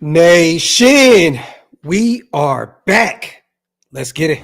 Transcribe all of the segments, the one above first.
Nation, we are back. Let's get it.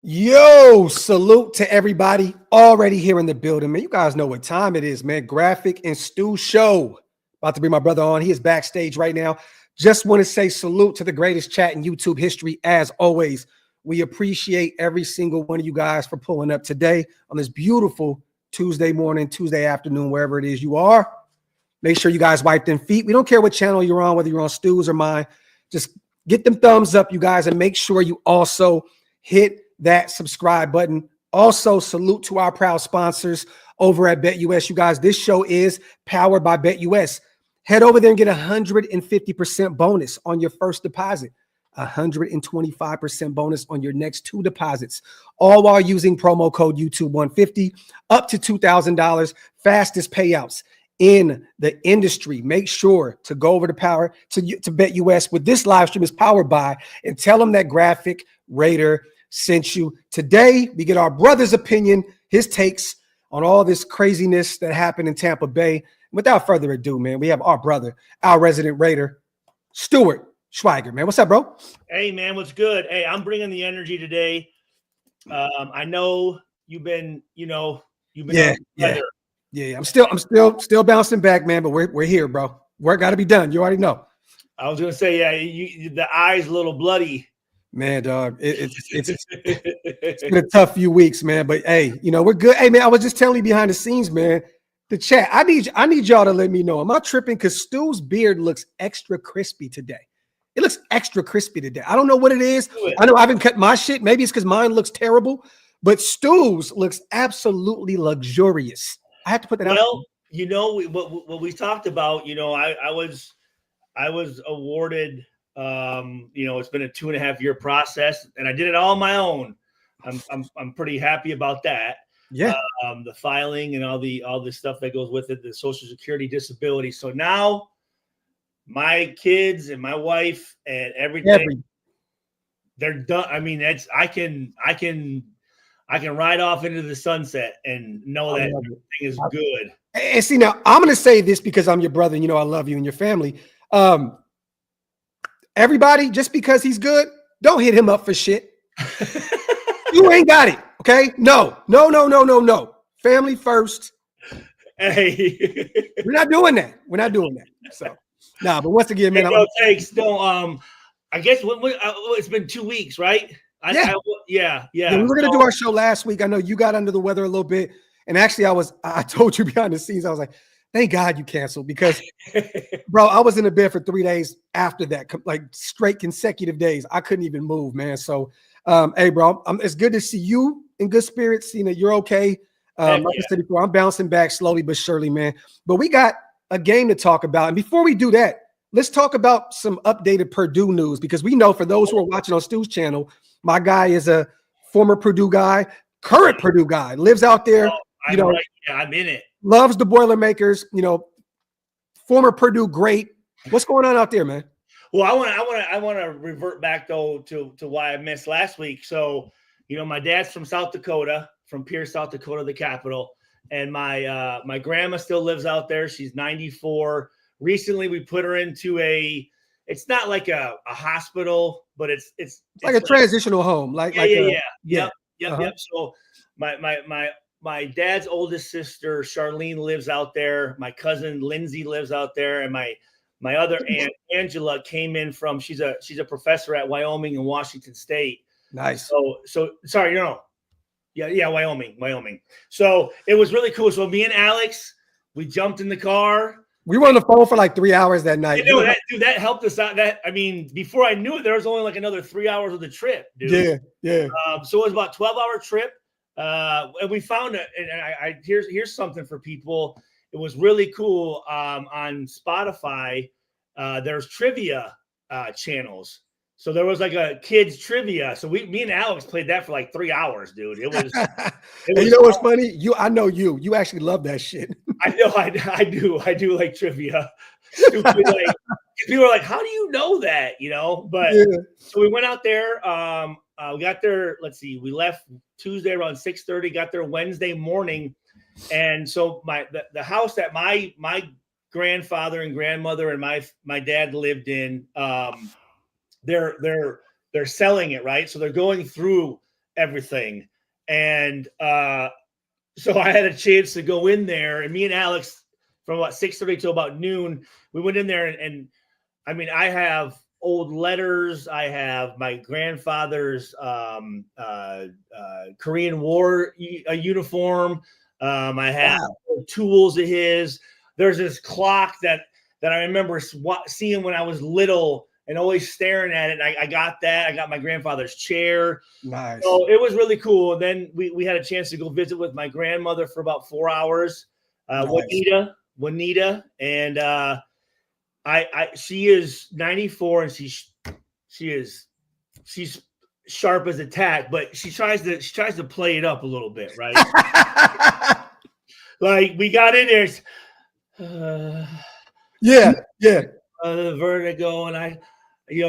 Yo, salute to everybody already here in the building, man. You guys know what time it is, man. Graphk and Stu show. About to bring my brother on. He is backstage right now. Just want to say salute to the greatest chat in YouTube history. As always, we appreciate every single one of you guys for pulling up today on this beautiful Tuesday morning, Tuesday afternoon, wherever it is you are. Make sure you guys wipe them feet. We don't care what channel you're on, whether you're on Stu's or mine. Just get them thumbs up, you guys, and make sure you also hit that subscribe button. Also, salute to our proud sponsors over at BetUS. You guys, this show is powered by BetUS. Head over there and get 150% bonus on your first deposit, 125% bonus on your next 2 deposits, all while using promo code YouTube150, up to $2,000, fastest payouts in the industry. Make sure to go over to BetUS with this live stream is powered by, and tell them that Graphk Raider sent you. Today, we get our brother's opinion, his takes on all this craziness that happened in Tampa Bay. Without further ado, man, we have our brother, our resident Raider, Stuart Schweiger, man. What's up, bro? Hey, man, what's good? Hey, I'm bringing the energy today. I know you've been Yeah. I'm still bouncing back, man, but we're here, bro. Work got to be done. You already know. I was gonna say, yeah, the eyes a little bloody. Man, dog, it's been a tough few weeks, man. But hey, we're good. Hey, man, I was just telling you behind the scenes, man. The chat, I need y'all to let me know. Am I tripping? Because Stu's beard looks extra crispy today. It looks extra crispy today. I don't know what it is. I know I haven't cut my shit. Maybe it's because mine looks terrible. But Stu's looks absolutely luxurious. I have to put that out. Well, what we talked about. I was awarded. It's been a 2.5-year process, and I did it all on my own. I'm pretty happy about that. Yeah. The filing and all the stuff that goes with it, the Social Security disability. So now my kids and my wife and everything, they're done. I mean, I can ride off into the sunset and know that everything is good. And see, now I'm going to say this because I'm your brother and I love you and your family. Everybody, just because he's good, don't hit him up for shit. You ain't got it, okay? No. Family first. Hey. We're not doing that. So, but once again, man. No takes. No, I guess it's been 2 weeks, right? Yeah. We were going to do our show last week. I know you got under the weather a little bit. And actually, I told you behind the scenes, I was like, thank God you canceled because, bro, I was in the bed for 3 days after that, like straight consecutive days. I couldn't even move, man. So, hey, bro, it's good to see you in good spirits, seeing that you're okay. Like I said before, I'm bouncing back slowly but surely, man. But we got a game to talk about. And before we do that, let's talk about some updated Purdue news because we know for those who are watching on Stu's channel, my guy is a former Purdue guy, current Purdue guy, lives out there. I'm in it. Loves the Boilermakers, former Purdue great. What's going on out there, man? Well, I want to revert back though to why I missed last week. So, my dad's from South Dakota, from Pierce, South Dakota, the capital, and my grandma still lives out there. She's 94. Recently, we put her into it's not like a hospital, but it's like a transitional home. Yep. So my dad's oldest sister, Charlene, lives out there. My cousin Lindsay lives out there, and my my other aunt Angela came in from. She's a professor at Wyoming and Washington State. Nice. So sorry, no. Yeah, Wyoming. So it was really cool. So me and Alex, we jumped in the car. We were on the phone for like 3 hours that night. You know, that helped us out. Before I knew it, there was only like another 3 hours of the trip, dude. Yeah. So it was about a 12-hour trip. And we found it. And here's something for people. It was really cool. On Spotify, there's trivia channels. So there was like a kids trivia. So me and Alex played that for like 3 hours, dude. It was. And you know what's funny? I know you actually love that shit. I know I do like trivia. Stupid, like, people are like, how do you know that? You know, but So we went out there. We got there. Let's see. We left Tuesday around 6:30. Got there Wednesday morning, and so the house that my grandfather and grandmother and my dad lived in. They're selling it, right? So they're going through everything. And so I had a chance to go in there, and me and Alex from about 6:30 till about noon, we went in there and I mean, I have old letters. I have my grandfather's Korean War uniform. I have tools of his. There's this clock that I remember seeing when I was little and always staring at it. I got that. I got my grandfather's chair. Nice. So it was really cool. And then we had a chance to go visit with my grandmother for about 4 hours. Nice. Juanita. And she is 94 and she's sharp as a tack, but she tries to play it up a little bit, right? Like we got in there. The vertigo, and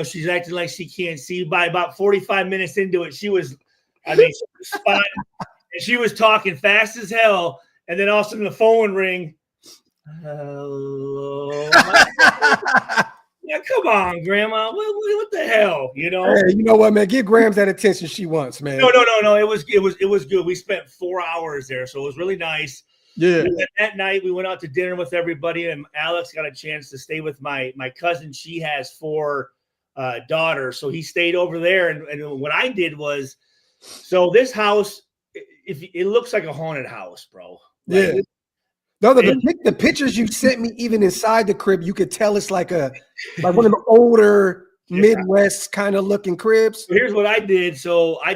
she's acting like she can't see. By about 45 minutes into it, she was spot, and she was talking fast as hell. And then all of a sudden the phone ring. Hello. Yeah, come on, Grandma. What the hell? You know? Hey, you know what, man? Give Grams that attention she wants, man. No. It was good. We spent 4 hours there, so it was really nice. Yeah. That night we went out to dinner with everybody, and Alex got a chance to stay with my cousin. She has 4 daughters, so he stayed over there. And what I did was, so this house, it looks like a haunted house, bro. Like, yeah. No, the pictures you sent me, even inside the crib, you could tell it's like one of the older Midwest kind of looking cribs. So here's what I did. So I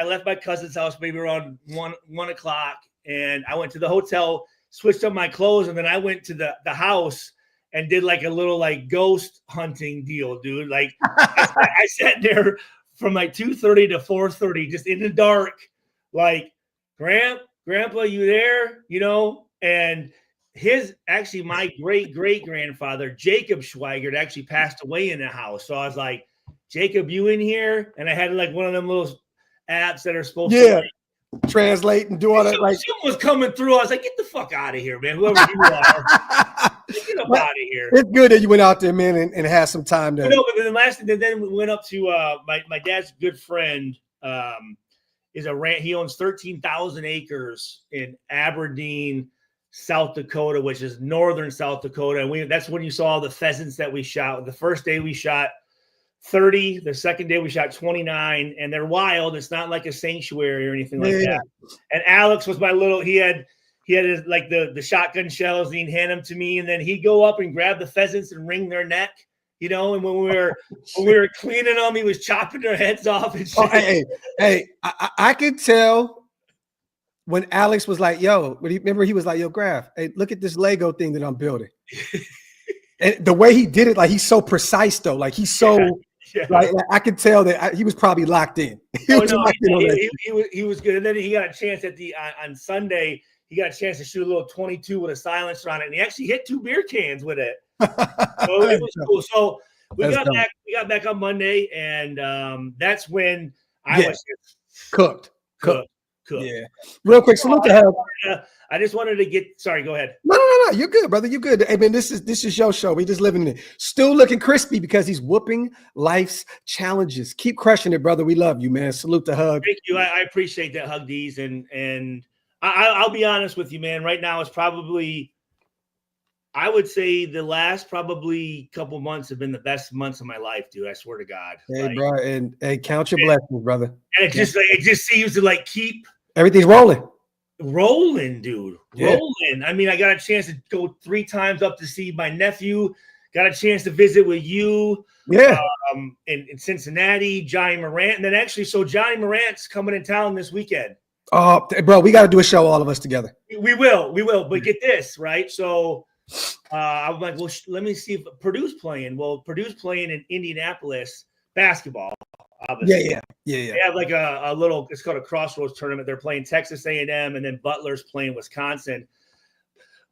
left my cousin's house maybe around 1 o'clock. And I went to the hotel, switched up my clothes, and then I went to the house and did like a little like ghost hunting deal, dude. Like I sat there from like 2:30 to 4:30, just in the dark, like, Grandpa, you there? You know? And my great grandfather, Jacob Schweigert, actually passed away in the house. So I was like, Jacob, you in here? And I had like one of them little apps that are supposed to translate and do all that. Like, someone was coming through. I was like, get the fuck out of here, man. Whoever you are, get up out of here. It's good that you went out there, man, and had some time there. No, but then we went up to my dad's good friend. He owns 13,000 acres in Aberdeen, South Dakota, which is northern South Dakota. And that's when you saw the pheasants that we shot. The first day we shot 30. The second day we shot 29, and they're wild. It's not like a sanctuary or anything like that. And Alex was he had his, like the shotgun shells, and he'd hand them to me, and then he'd go up and grab the pheasants and wring their neck, you know. And when we were cleaning them, he was chopping their heads off and shit. Hey, I could tell when Alex was like, yo, remember he was like, yo, Graph, hey, look at this Lego thing that I'm building. And the way he did it, like, he's so precise though. Like, he's so like I could tell that he was probably locked in. He was good. And then he got a chance on Sunday. He got a chance to shoot a little 22 with a silencer on it, and he actually hit 2 beer cans with it. So it was cool. So we got back on Monday, and that's when I was cooked. Yeah. Real quick, salute to her. I just wanted to get. Sorry, go ahead. No. You're good, brother. You're good. Hey, man, this is your show. We just living in it. Still looking crispy because he's whooping life's challenges. Keep crushing it, brother. We love you, man. Salute to Hug. Thank you. I appreciate that, Hug D's, and I'll be honest with you, man. Right now, it's probably I would say the last probably couple months have been the best months of my life, dude. I swear to God. Hey, bro, and hey, count your blessings, brother. And it just seems to like keep everything's rolling, dude. Yeah. Rolling. I mean, I got a chance to go 3 times up to see my nephew. Got a chance to visit with you. Yeah. In Cincinnati, Johnny Morant, and then actually, so Johnny Morant's coming in town this weekend. Oh, bro, we got to do a show, all of us together. We will. But get this, right? So I'm like, well, let me see if Purdue's playing. Well, Purdue's playing in Indianapolis basketball. Obviously. Yeah. They have like a little, it's called a crossroads tournament. They're playing Texas A&M, and then Butler's playing Wisconsin.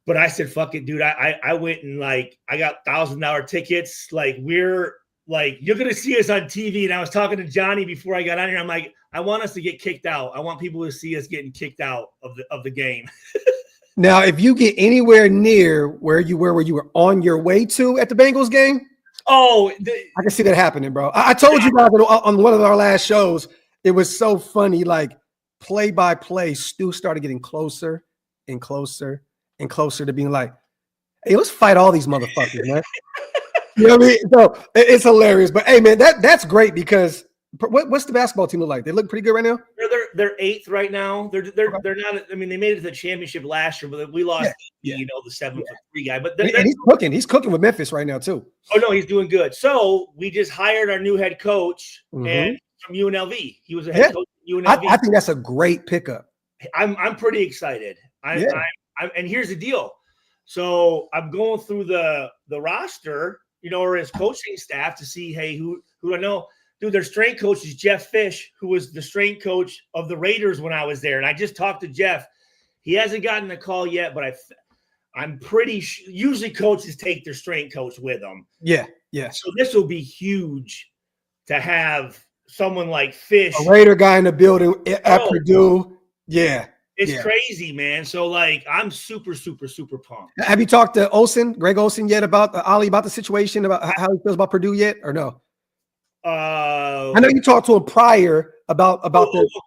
But I said, fuck it, dude. I went and like, I got $1,000 tickets. Like, we're like, you're going to see us on TV. And I was talking to Johnny before I got on here. I'm like, I want us to get kicked out. I want people to see us getting kicked out of the game. Now, if you get anywhere near where you were on your way to at the Bengals game, I can see that happening, bro. I told you guys on one of our last shows, it was so funny. Like, play by play, Stu started getting closer and closer and closer to being like, hey, let's fight all these motherfuckers, man. You know what I mean? So it's hilarious. But hey, man, that's great because what's the basketball team look like? They look pretty good right now. They're 8th right now. They're not. I mean, they made it to the championship last year, but we lost. Yeah. You know, the 7-3 guy. But and he's cooking. He's cooking with Memphis right now too. Oh no, he's doing good. So we just hired our new head coach and from UNLV. He was a head coach at UNLV. I think that's a great pickup. I'm pretty excited. And here's the deal. So I'm going through the roster, you know, or his coaching staff to see, hey, who I know. Dude, their strength coach is Jeff Fish, who was the strength coach of the Raiders when I was there. And I just talked to Jeff. He hasn't gotten a call yet, but I'm pretty sure usually coaches take their strength coach with them. Yeah. So this will be huge to have someone like Fish. A Raider guy in the building at Purdue. Yeah. It's crazy, man. So, like, I'm super, super, super pumped. Have you talked to Greg Olsen yet about the situation, about how he feels about Purdue yet, or no? I know you talked to him prior about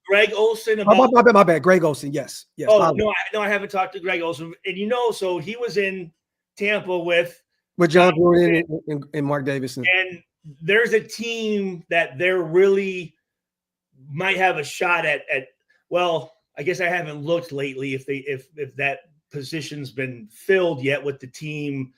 Greg Olsen. My bad. Greg Olsen. Yes. Oh no, I haven't talked to Greg Olsen. And you know, so he was in Tampa with John Gruden and Mark Davis. And there's a team that they're really might have a shot at. Well, I guess I haven't looked lately if that position's been filled yet with the team.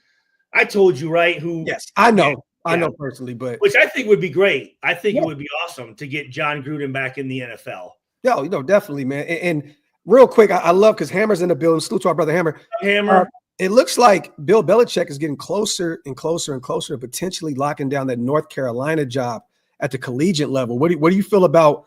I told you, right? Yes, I know. I know personally, but which I think would be great. I think it would be awesome to get John Gruden back in the NFL. Yeah, definitely, man. And real quick, I love because Hammer's in the building. Salute to our brother Hammer. It looks like Bill Belichick is getting closer and closer and closer to potentially locking down that North Carolina job at the collegiate level. What do you feel about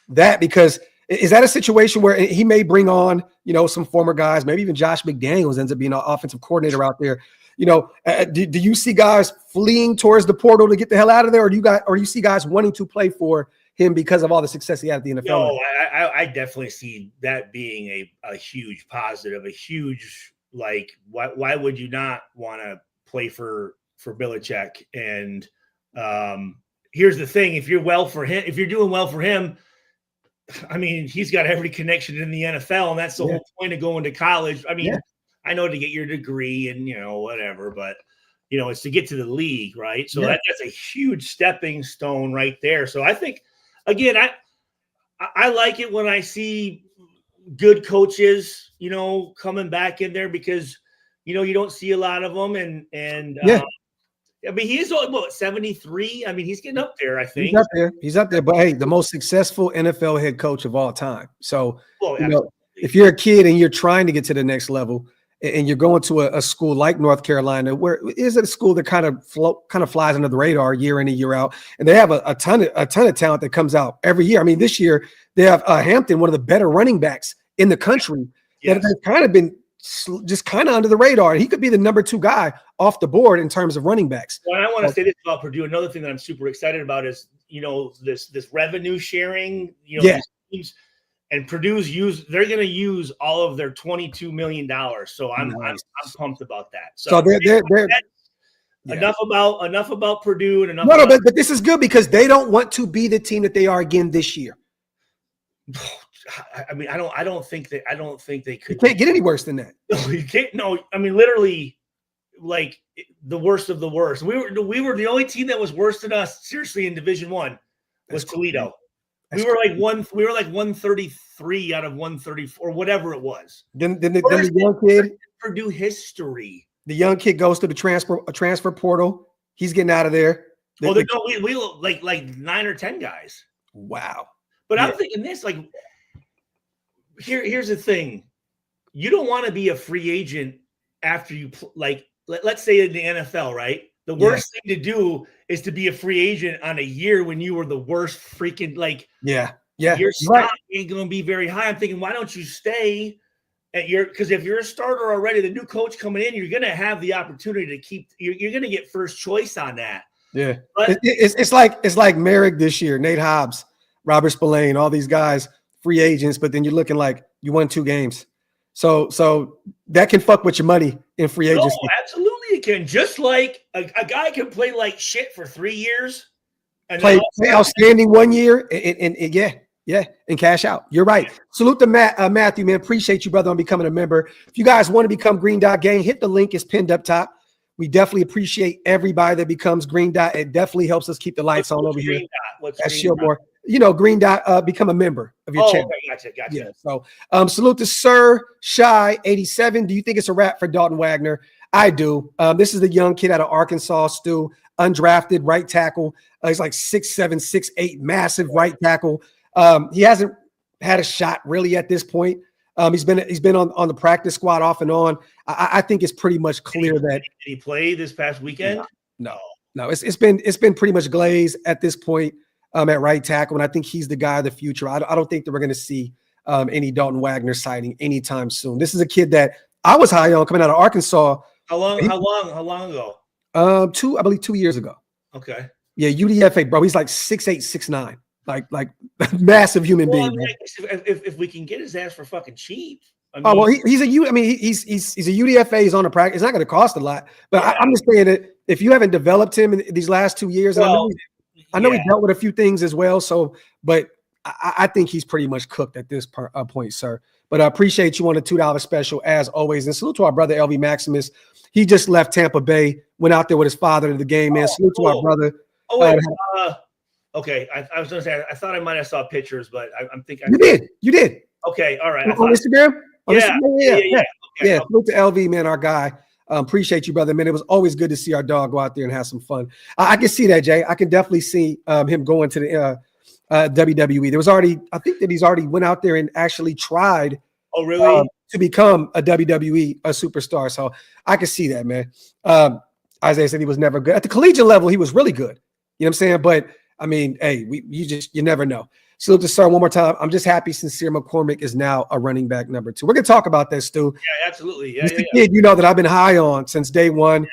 that? Because is that a situation where he may bring on, some former guys, maybe even Josh McDaniels ends up being an offensive coordinator out there? Do you see guys fleeing towards the portal to get the hell out of there, or do you see guys wanting to play for him because of all the success he had at the NFL? No, I definitely see that being a huge positive, a huge, like, why would you not want to play for Belichick? And here's the thing: if you're doing well for him, I mean, he's got every connection in the NFL, and that's the whole point of going to college. I mean, I know to get your degree and, whatever, but, it's to get to the league, right? So that's a huge stepping stone right there. So I think, again, I like it when I see good coaches, coming back in there because, you don't see a lot of them. And I mean, he's 73? I mean, he's getting up there, I think. He's up there. But, hey, the most successful NFL head coach of all time. So, if you're a kid and you're trying to get to the next level, and you're going to a school like North Carolina, where is it a school that kind of flies under the radar year in and year out, and they have a ton of talent that comes out every year. I mean, this year they have Hampton, one of the better running backs in the country, that has kind of been just kind of under the radar. He could be the number 2 guy off the board in terms of running backs. Well, I want to say this about Purdue. Another thing that I'm super excited about is this revenue sharing. Teams. And Purdue's they're going to use all of their $22 million. So I'm pumped about that. So they're enough about Purdue and enough. But this is good because they don't want to be the team that they are again this year. I mean, I don't think they could. You can't get any worse than that. No, you can't. No, I mean, literally, like the worst of the worst. We were the only team that was worse than us, seriously, in Division I was Toledo. We were like 133 out of 134, whatever it was. Then the young kid, Purdue history. The young kid goes to the transfer portal. He's getting out of there. We like 9 or 10 guys. Wow. But I'm thinking this, like, here's the thing. You don't want to be a free agent after you let's say in the NFL, right? The worst thing to do is to be a free agent on a year when you were the worst freaking your stock ain't going to be very high. I'm thinking, why don't you stay at because if you're a starter already, the new coach coming in, you're going to have the opportunity to keep. You're going to get first choice on that. Yeah, but it's like Merrick this year, Nate Hobbs, Robert Spillane, all these guys, free agents, but then you're looking like you won 2 games. So that can fuck with your money in free agency. No, absolutely it can. Just like a guy can play like shit for 3 years and play outstanding 1 year and cash out. You're right. Salute to Matthew, man. Appreciate you, brother, on becoming a member. If you guys want to become Green Dot Gang, hit the link. It's pinned up top. We definitely appreciate everybody that becomes Green Dot. It definitely helps us keep the lights on over here. That's Shieldmore. Green Dot, become a member of your channel. Okay, gotcha. Yeah. So salute to Sir Shy 87. Do you think it's a wrap for Dalton Wagner? I do. This is the young kid out of Arkansas, Stu, undrafted right tackle. He's like 6'7", 6'8", massive right tackle. He hasn't had a shot really at this point. He's been on the practice squad off and on. I think it's pretty much clear that did he play this past weekend? No. It's been pretty much glazed at this point at right tackle, and I think he's the guy of the future. I don't think that we're going to see any Dalton Wagner sighting anytime soon. This is a kid that I was high on coming out of Arkansas. How long ago? 2 years ago. Okay. Yeah, UDFA, bro. He's like 6'8", 6'9". Like massive human being. If we can get his ass for fucking cheap. He's a UDFA. He's on the practice. It's not going to cost a lot, but I'm just saying that if you haven't developed him in these last 2 years, I know he dealt with a few things as well. So, but I think he's pretty much cooked at this point, sir. But I appreciate you on the $2 special as always, and salute to our brother LV Maximus. He just left Tampa Bay, went out there with his father to the game, man. Salute to our brother. Okay, I was going to say I thought I might have saw pictures, but I'm thinking you did. Okay, all right. On Instagram? Yeah. Yeah. Salute to LV, man, our guy. Appreciate you, brother, man. It was always good to see our dog go out there and have some fun. I can see that, Jay. I can definitely see him going to the WWE. I think that he's already went out there and actually tried. Oh, really? To become a WWE superstar. So I can see that, man. Isaiah said he was never good. At the collegiate level, he was really good. You know what I'm saying? But I mean, hey, you never know. Salute to Sir one more time. I'm just happy Sincere McCormick is now a running back number 2. We're going to talk about that, Stu. Yeah, absolutely. Yeah, the kid, that I've been high on since day one.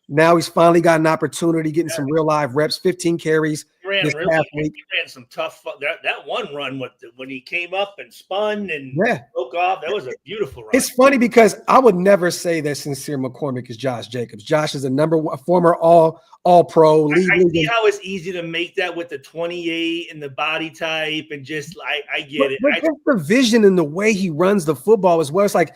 Now he's finally got an opportunity, getting some real live reps, 15 carries. He ran some tough that one run when he came up and spun and broke off. That was a beautiful run. It's funny because I would never say that Sincere McCormick is Josh Jacobs. Josh is a former all-pro. I see how it's easy to make that with the 28 and the body type and just I get it. But the vision and the way he runs the football as well. It's like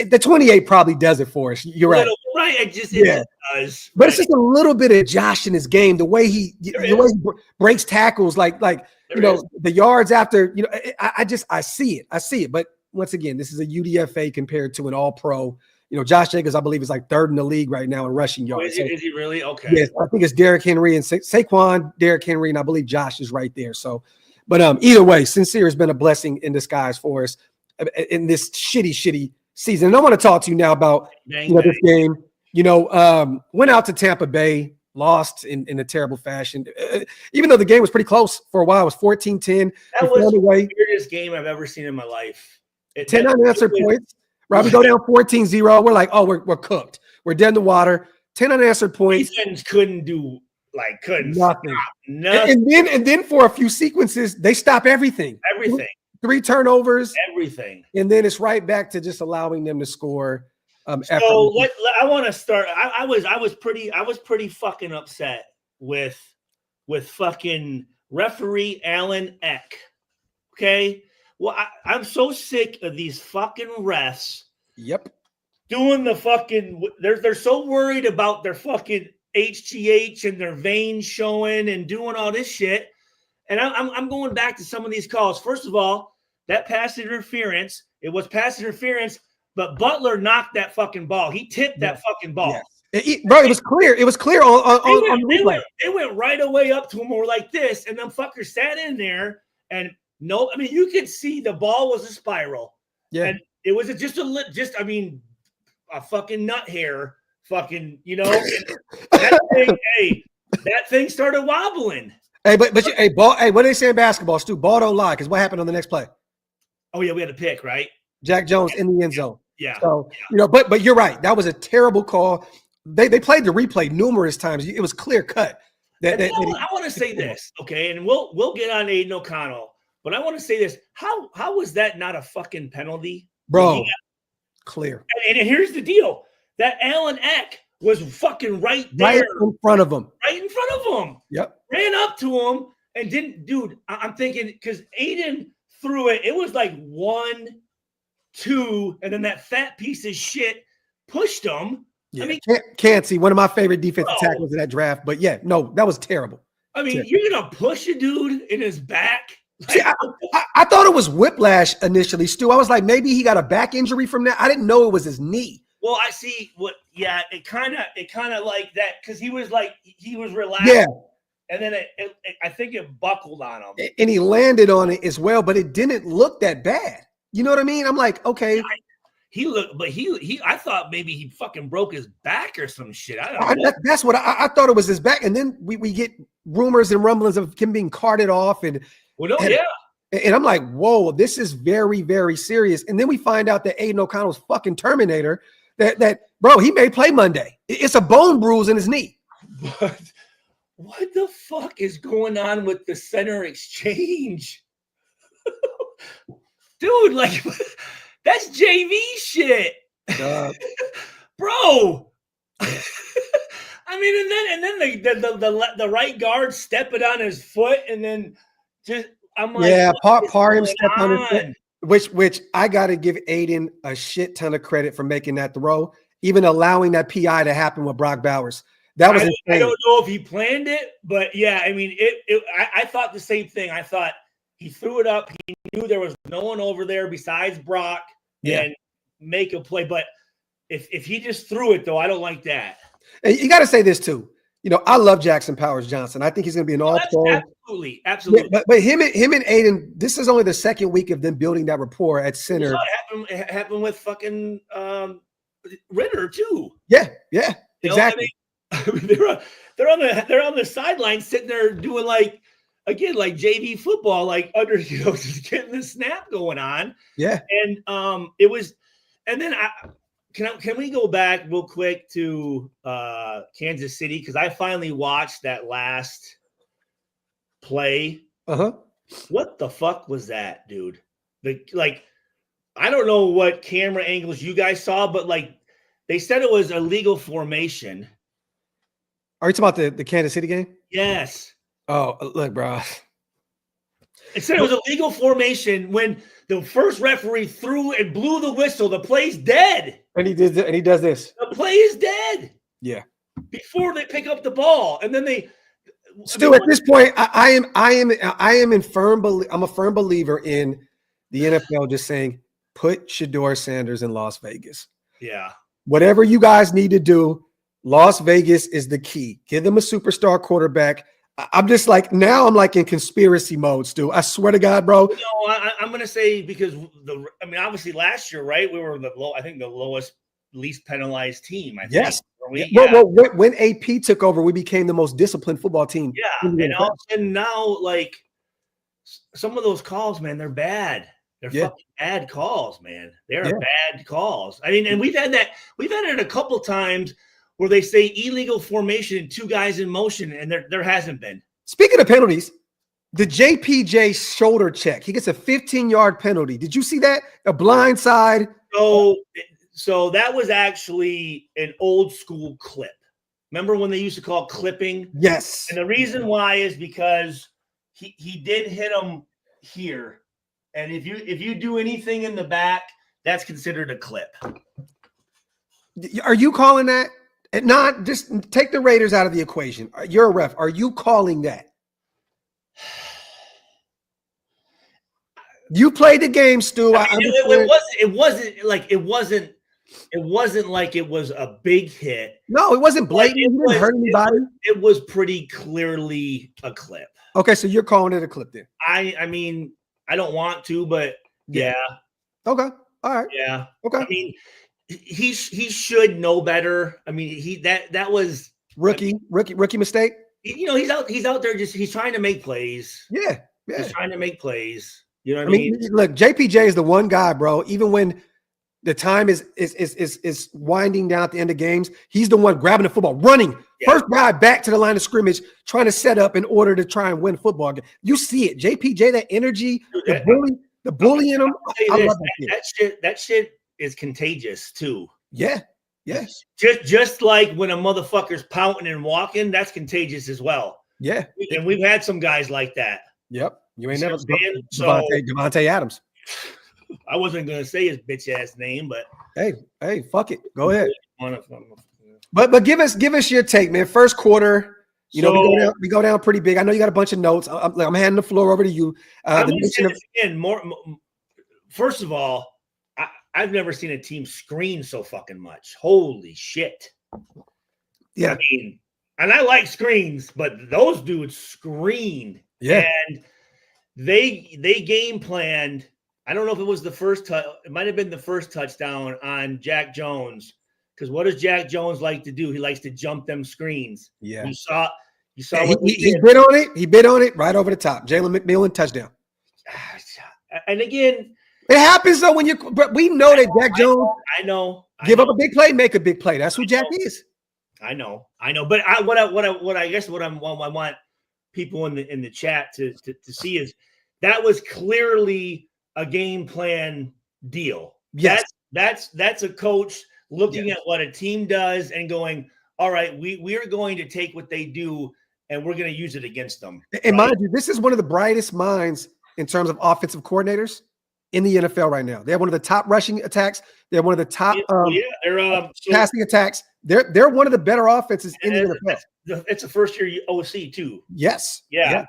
the 28 probably does it for us. You're right. Right. It just does. But it's just a little bit of Josh in his game. The way he breaks tackles, the yards after. I see it. But once again, this is a UDFA compared to an All-Pro. Josh Jacobs, I believe, is like 3rd in the league right now in rushing yards. Is he really? Okay. Yes, I think it's Derrick Henry and Saquon, Derrick Henry, and I believe Josh is right there. So, but either way, Sincere has been a blessing in disguise for us in this shitty season. And I want to talk to you now about this game. Went out to Tampa Bay, lost in a terrible fashion. Even though the game was pretty close for a while, it was 14-10. That was the weirdest game I've ever seen in my life. 10 unanswered points. Right, we go down 14-0. We're like, we're cooked. We're dead in the water. 10 unanswered points. Defense couldn't do nothing. Nothing. And then for a few sequences, they stop everything. 3 turnovers. Everything. And then it's right back to just allowing them to score. So I want to start. I was pretty fucking upset with fucking referee Alan Eck. Okay. Well, I'm so sick of these fucking refs. Yep. doing the fucking. They're so worried about their fucking HGH and their veins showing and doing all this shit. And I'm going back to some of these calls. First of all, that pass interference. It was pass interference, but Butler knocked that fucking ball. He tipped that fucking ball. Yes. Bro, it was clear. It was clear on the replay. They went right away up to him or like this, and them fuckers sat in there. And no, I mean, you could see the ball was a spiral. Yeah. And it was a fucking nut hair. Fucking, that thing, that thing started wobbling. Hey, but ball. Hey, what do they say in basketball, Stu? Ball don't lie, because what happened on the next play? Oh yeah, we had a pick, right? Jack Jones in the end zone. Yeah. So but you're right. That was a terrible call. They played the replay numerous times. It was clear cut. I want to say this, okay, and we'll get on Aiden O'Connell, but I want to say this: how was that not a fucking penalty, bro? Clear. And here's the deal: that Allen Eck was fucking right there, right in front of him. Yep. Ran up to him and didn't, dude. I'm thinking because Aiden threw it. It was like 1, 2, and then that fat piece of shit pushed him. Yeah. I mean, can't see one of my favorite defensive tackles in that draft, but yeah, no, that was terrible. I mean, you're gonna push a dude in his back. See, I thought it was whiplash initially, Stu. I was like, maybe he got a back injury from that. I didn't know it was his knee. Well, I see what. Yeah, it kind of like that because he was relaxed. Yeah, and then I think it buckled on him, and he landed on it as well, but it didn't look that bad. You know what I mean? I'm like, okay. I thought maybe he fucking broke his back or some shit. I don't know. That's what I thought it was his back. And then we get rumors and rumblings of him being carted off. And I'm like, whoa, this is very, very serious. And then we find out that Aiden O'Connell's fucking Terminator, that bro, he may play Monday. It's a bone bruise in his knee. What the fuck is going on with the center exchange? Dude, like... That's JV shit, bro. I mean, and then the right guard stepping on his foot, and then I'm like, Parham stepped on his foot, which I got to give Aiden a shit ton of credit for making that throw, even allowing that PI to happen with Brock Bowers. That was insane. I don't know if he planned it, but yeah, I mean, I thought the same thing. I thought he threw it up. He knew there was no one over there besides Brock. And make a play. But if he just threw it, though, I don't like that. And you got to say this, too. I love Jackson Powers Johnson. I think he's going to be an all-pro. Absolutely. Yeah, but him and Aiden, this is only the second week of them building that rapport at center. It happened with fucking Ritter, too. Yeah, exactly. I mean, they're on the sideline sitting there doing like JV football, like under, just getting the snap going on. Yeah. And it was, and then can we go back real quick to Kansas City? Because I finally watched that last play. What the fuck was that, dude? I don't know what camera angles you guys saw, but they said it was a legal formation. Are you talking about the Kansas City game? Yes. Oh, look, bro. It said it was a legal formation when the first referee threw and blew the whistle. The play's dead. And he does this. The play is dead. Yeah. Before they pick up the ball, and then they. Still, at this point, I'm a firm believer in the NFL just saying, put Shedeur Sanders in Las Vegas. Yeah. Whatever you guys need to do, Las Vegas is the key. Give them a superstar quarterback. I'm just now I'm in conspiracy mode, Stu. I swear to God, bro. I'm going to say because obviously last year, right? We were the lowest, least penalized team. I think. Yes. Well, when AP took over, we became the most disciplined football team. Yeah. And now, some of those calls, man, they're bad. They're fucking bad calls, man. They're bad calls. I mean, and we've had it a couple times where they say illegal formation and 2 guys in motion, and there hasn't been. Speaking of penalties, the JPJ shoulder check, he gets a 15-yard penalty. Did you see that? A blind side. So that was actually an old school clip. Remember when they used to call clipping? Yes. And the reason why is because he did hit him here. And if you do anything in the back, that's considered a clip. Are you calling that? And not just take the Raiders out of the equation. You're a ref. Are you calling that? You played the game, Stu. It wasn't like it was a big hit. No, it wasn't blatant. It didn't hurt anybody. It was pretty clearly a clip. Okay, so you're calling it a clip then. I mean, I don't want to, but yeah. Okay. All right. Yeah. Okay. I mean, he should know better. I mean, that was rookie mistake. He's out there he's trying to make plays. Yeah. He's trying to make plays. You know what I mean? Look, JPJ is the one guy, bro. Even when the time is winding down at the end of games, he's the one grabbing the football, running. Yeah. First guy back to the line of scrimmage, trying to set up in order to try and win football. You see it. JPJ, that energy, the bully in him. I love that shit is contagious too. Yeah. Yes. Just like when a motherfucker's pouting and walking, that's contagious as well. Yeah. And we've had some guys like that. Yep. You ain't never Devontae Adams. I wasn't gonna say his bitch ass name, but hey, fuck it. Go ahead. But give us your take, man. First quarter, we go down pretty big. I know you got a bunch of notes. I'm handing the floor over to you. First of all, I've never seen a team screen so fucking much. Holy shit. Yeah. I mean, and I like screens, but those dudes screened. Yeah. And they game planned. I don't know if it was the first it might have been the first touchdown on Jack Jones. Because what does Jack Jones like to do? He likes to jump them screens. Yeah. You saw he bid on it. He bid on it right over the top. Jalen McMillan touchdown. And again, it happens though but we know that Jack Jones. I know. Give up a big play, make a big play. That's who Jack is. I know. But I want people in the chat to see is that was clearly a game plan deal. Yes. That's a coach looking at what a team does and going, all right, we are going to take what they do and we're going to use it against them. And mind you, this is one of the brightest minds in terms of offensive coordinators in the NFL right now. They have one of the top rushing attacks. They're one of the top passing attacks. They're one of the better offenses in the NFL. It's a first-year OC too. Yes. Yeah.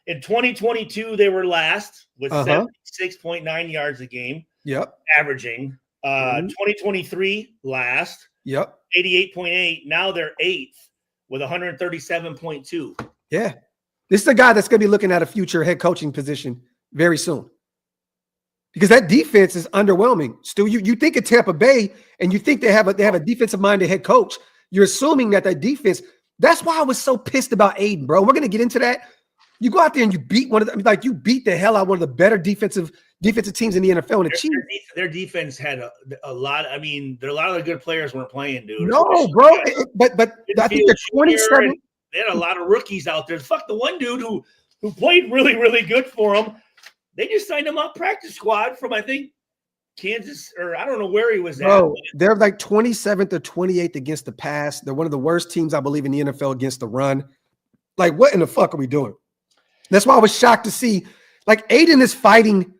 In 2022, they were last with 76.9 yards a game. Yep. Averaging. 2023 last. Yep. 88.8. Now they're 8th with 137.2. Yeah. This is a guy that's going to be looking at a future head coaching position very soon. Because that defense is underwhelming. Stu, you think of Tampa Bay and you think they have a defensive-minded head coach. You're assuming that defense. That's why I was so pissed about Aiden, bro. We're going to get into that. You go out there and you beat you beat the hell out of one of the better defensive teams in the NFL. And the Chiefs. Their defense had a lot. I mean, a lot of the good players weren't playing, dude. No, bro. But I think they're 27. They had a lot of rookies out there. Fuck the one dude who played really, really good for them. They just signed him up practice squad from, I think, Kansas, or I don't know where he was at. Bro, they're like 27th or 28th against the pass. They're one of the worst teams, I believe, in the NFL against the run. Like, what in the fuck are we doing? That's why I was shocked to see, like, Aiden is fighting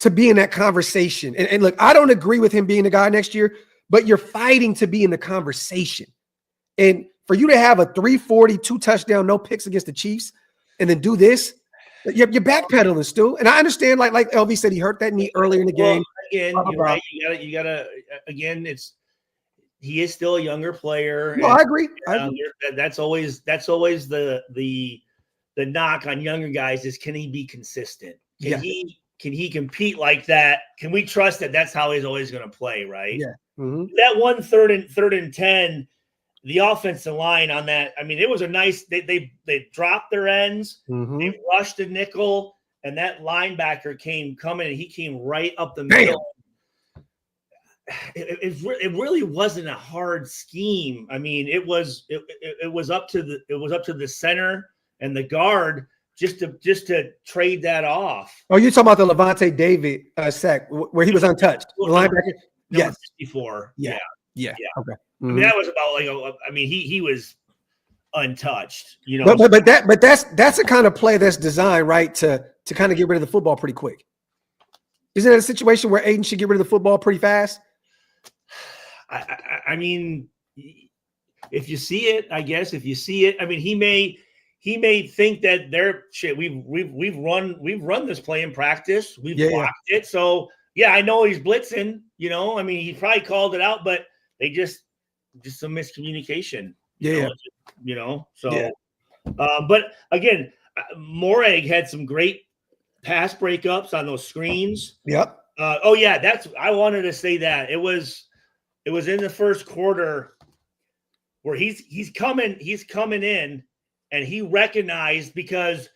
to be in that conversation. And look, I don't agree with him being the guy next year, but you're fighting to be in the conversation. And for you to have a 340, 2 touchdown, no picks against the Chiefs, and then do this, you're backpedaling, Stu. And I understand, like LV said, he hurt that knee earlier in the game. Again, you're right. You gotta. Again, he is still a younger player. No, I agree. That's always the knock on younger guys is, can he be consistent? Can he compete like that? Can we trust that that's how he's always going to play? Right. Yeah. Mm-hmm. That one third and 10. The offensive line on that, I mean, it was a nice. They dropped their ends. Mm-hmm. They rushed a nickel, and that linebacker came coming, and he came right up the middle. It really wasn't a hard scheme. I mean, it was up to the center and the guard just to trade that off. Oh, you're talking about the Levante David sack where he was untouched. The linebacker. Yes. 64. Yeah. Okay. Mm-hmm. I mean, that was about he was untouched, you know. But that's a kind of play that's designed, right, to kind of get rid of the football pretty quick. Isn't that a situation where Aiden should get rid of the football pretty fast? I mean, if you see it, I guess if you see it, I mean, he may think that they're shit. We've run this play in practice. We've blocked it. So yeah, I know he's blitzing. You know, I mean, he probably called it out, but they just some miscommunication. You know. So, but again, Morag had some great pass breakups on those screens. Yep. I wanted to say that it was in the first quarter where he's coming in and he recognized because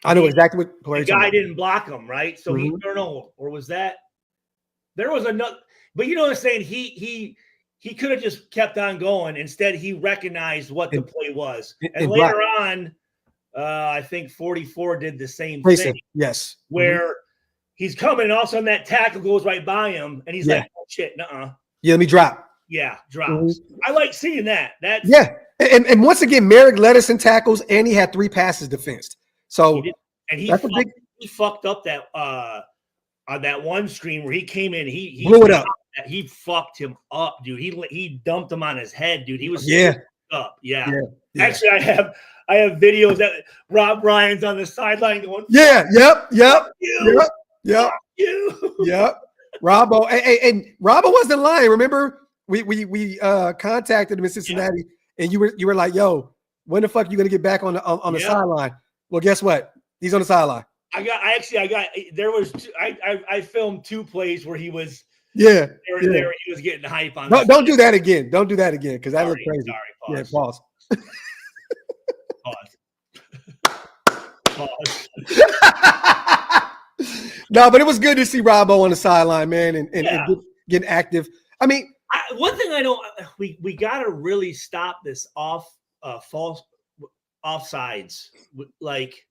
I know exactly what the guy didn't block him, right? So he don't know, or was that there was another, but you know what I'm saying? He could have just kept on going. Instead, he recognized what the play was. And later on, I think 44 did the same thing. Yes. Where he's coming, and all of a sudden that tackle goes right by him, and he's like, oh, shit, nuh-uh. Yeah, let me drop. Yeah, drops. I like seeing that. And once again, Merrick led us in tackles, and he had 3 passes defensed. So he fucked up that on that one screen where he came in, he blew it up. He fucked him up, dude. He dumped him on his head, dude. He was up. Yeah. Actually, I have videos that Rob Ryan's on the sideline going, Yep. Robbo, and Robbo wasn't lying. Remember, we contacted him in Cincinnati, and you were like, "Yo, when the fuck you gonna get back on the sideline?" Well, guess what? He's on the sideline. I filmed 2 plays where he was. There he was getting hype on. Don't do that again. Don't do that again because that looked crazy. Sorry, pause. Pause. No, but it was good to see Robbo on the sideline, man, and getting active. I mean, one thing I don't, we got to really stop this false offsides, like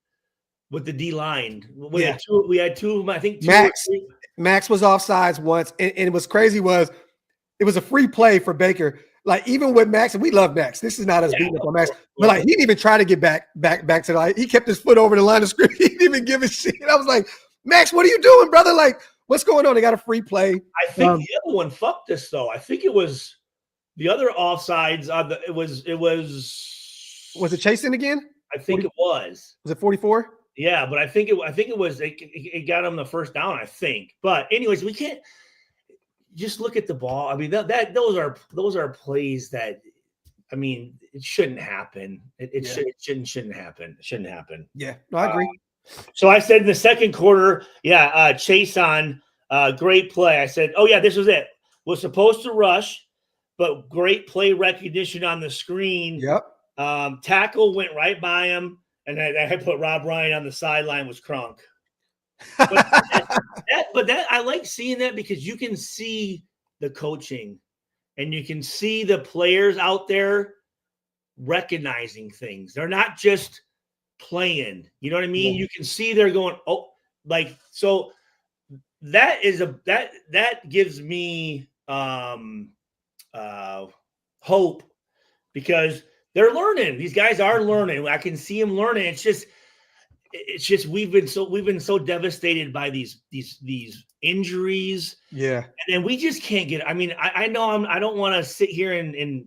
with the D line. We had 2 of them. I think Max was offsides once, and it was crazy. It was a free play for Baker. Like even with Max, and we love Max. This is not us beating up on Max, but like he didn't even try to get back to the line. He kept his foot over the line of scrimmage. He didn't even give a shit. I was like, Max, what are you doing, brother? Like, what's going on? They got a free play. I think the other one fucked us though. I think it was the other offsides. Was it chasing again? I think it was. Was it 44? Yeah, but I think it was. It got him the first down. I think. But anyways, we can't just look at the ball. I mean, those are plays that. I mean, it shouldn't happen. It shouldn't happen. It shouldn't happen. Yeah, no, I agree. So I said in the second quarter, Chase on great play. I said, oh yeah, this was it. Was supposed to rush, but great play recognition on the screen. Yep. Tackle went right by him, and I put Rob Ryan on the sideline was crunk. But I like seeing that because you can see the coaching, and you can see the players out there recognizing things. They're not just playing. You know what I mean? You can see they're going, so that is that gives me hope because they're learning. These guys are learning. I can see them learning. It's just we've been so devastated by these injuries. Yeah. And then we just can't get. I mean, I know I don't want to sit here and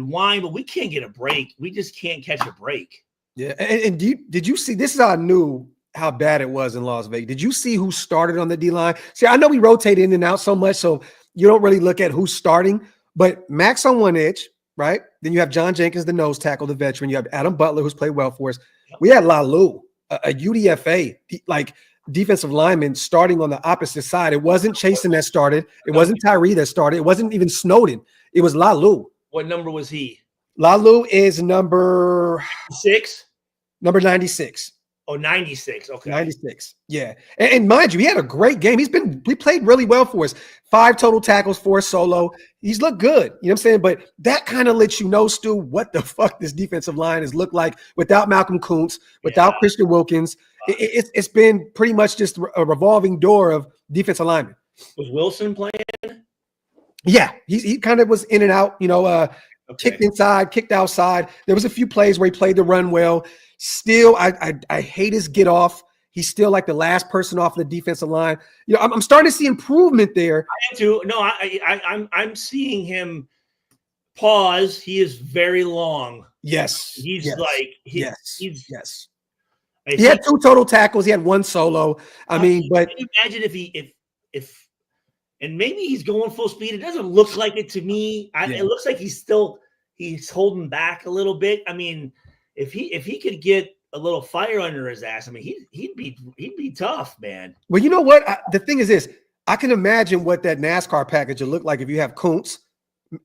whine, but we can't get a break. We just can't catch a break. Yeah. And did you see? This is how I knew how bad it was in Las Vegas. Did you see who started on the D line? See, I know we rotate in and out so much, so you don't really look at who's starting. But Max on one edge, right? Then you have John Jenkins, the nose tackle, the veteran. You have Adam Butler, who's played well for us. We had Lalu, a UDFA, like defensive lineman, starting on the opposite side. It wasn't Chasen that started. It wasn't Tyree that started. It wasn't even Snowden. It was Lalu. What number was he? Lalu is number 6? Number 96. Oh, 96. Okay. 96. Yeah. And mind you, he had a great game. He played really well for us. 5 total tackles, 4 solo. He's looked good. You know what I'm saying? But that kind of lets you know, Stu, what the fuck this defensive line has looked like without Malcolm Kuntz, without Christian Wilkins. It's been pretty much just a revolving door of defensive linemen. Was Wilson playing? Yeah. He kind of was in and out, kicked inside, kicked outside. There was a few plays where he played the run well. Still, I hate his get off. He's still like the last person off the defensive line. You know, I'm starting to see improvement there. I am too. No, I'm seeing him pause. He is very long. Yes. He's yes, like yes. He had 2 total tackles. He had 1 solo. But can you imagine if and maybe he's going full speed. It doesn't look like it to me. It looks like he's holding back a little bit. I mean, if he could get a little fire under his ass, I mean, he'd be tough, man. Well, you know what? The thing is this. I can imagine what that NASCAR package would look like if you have Kuntz,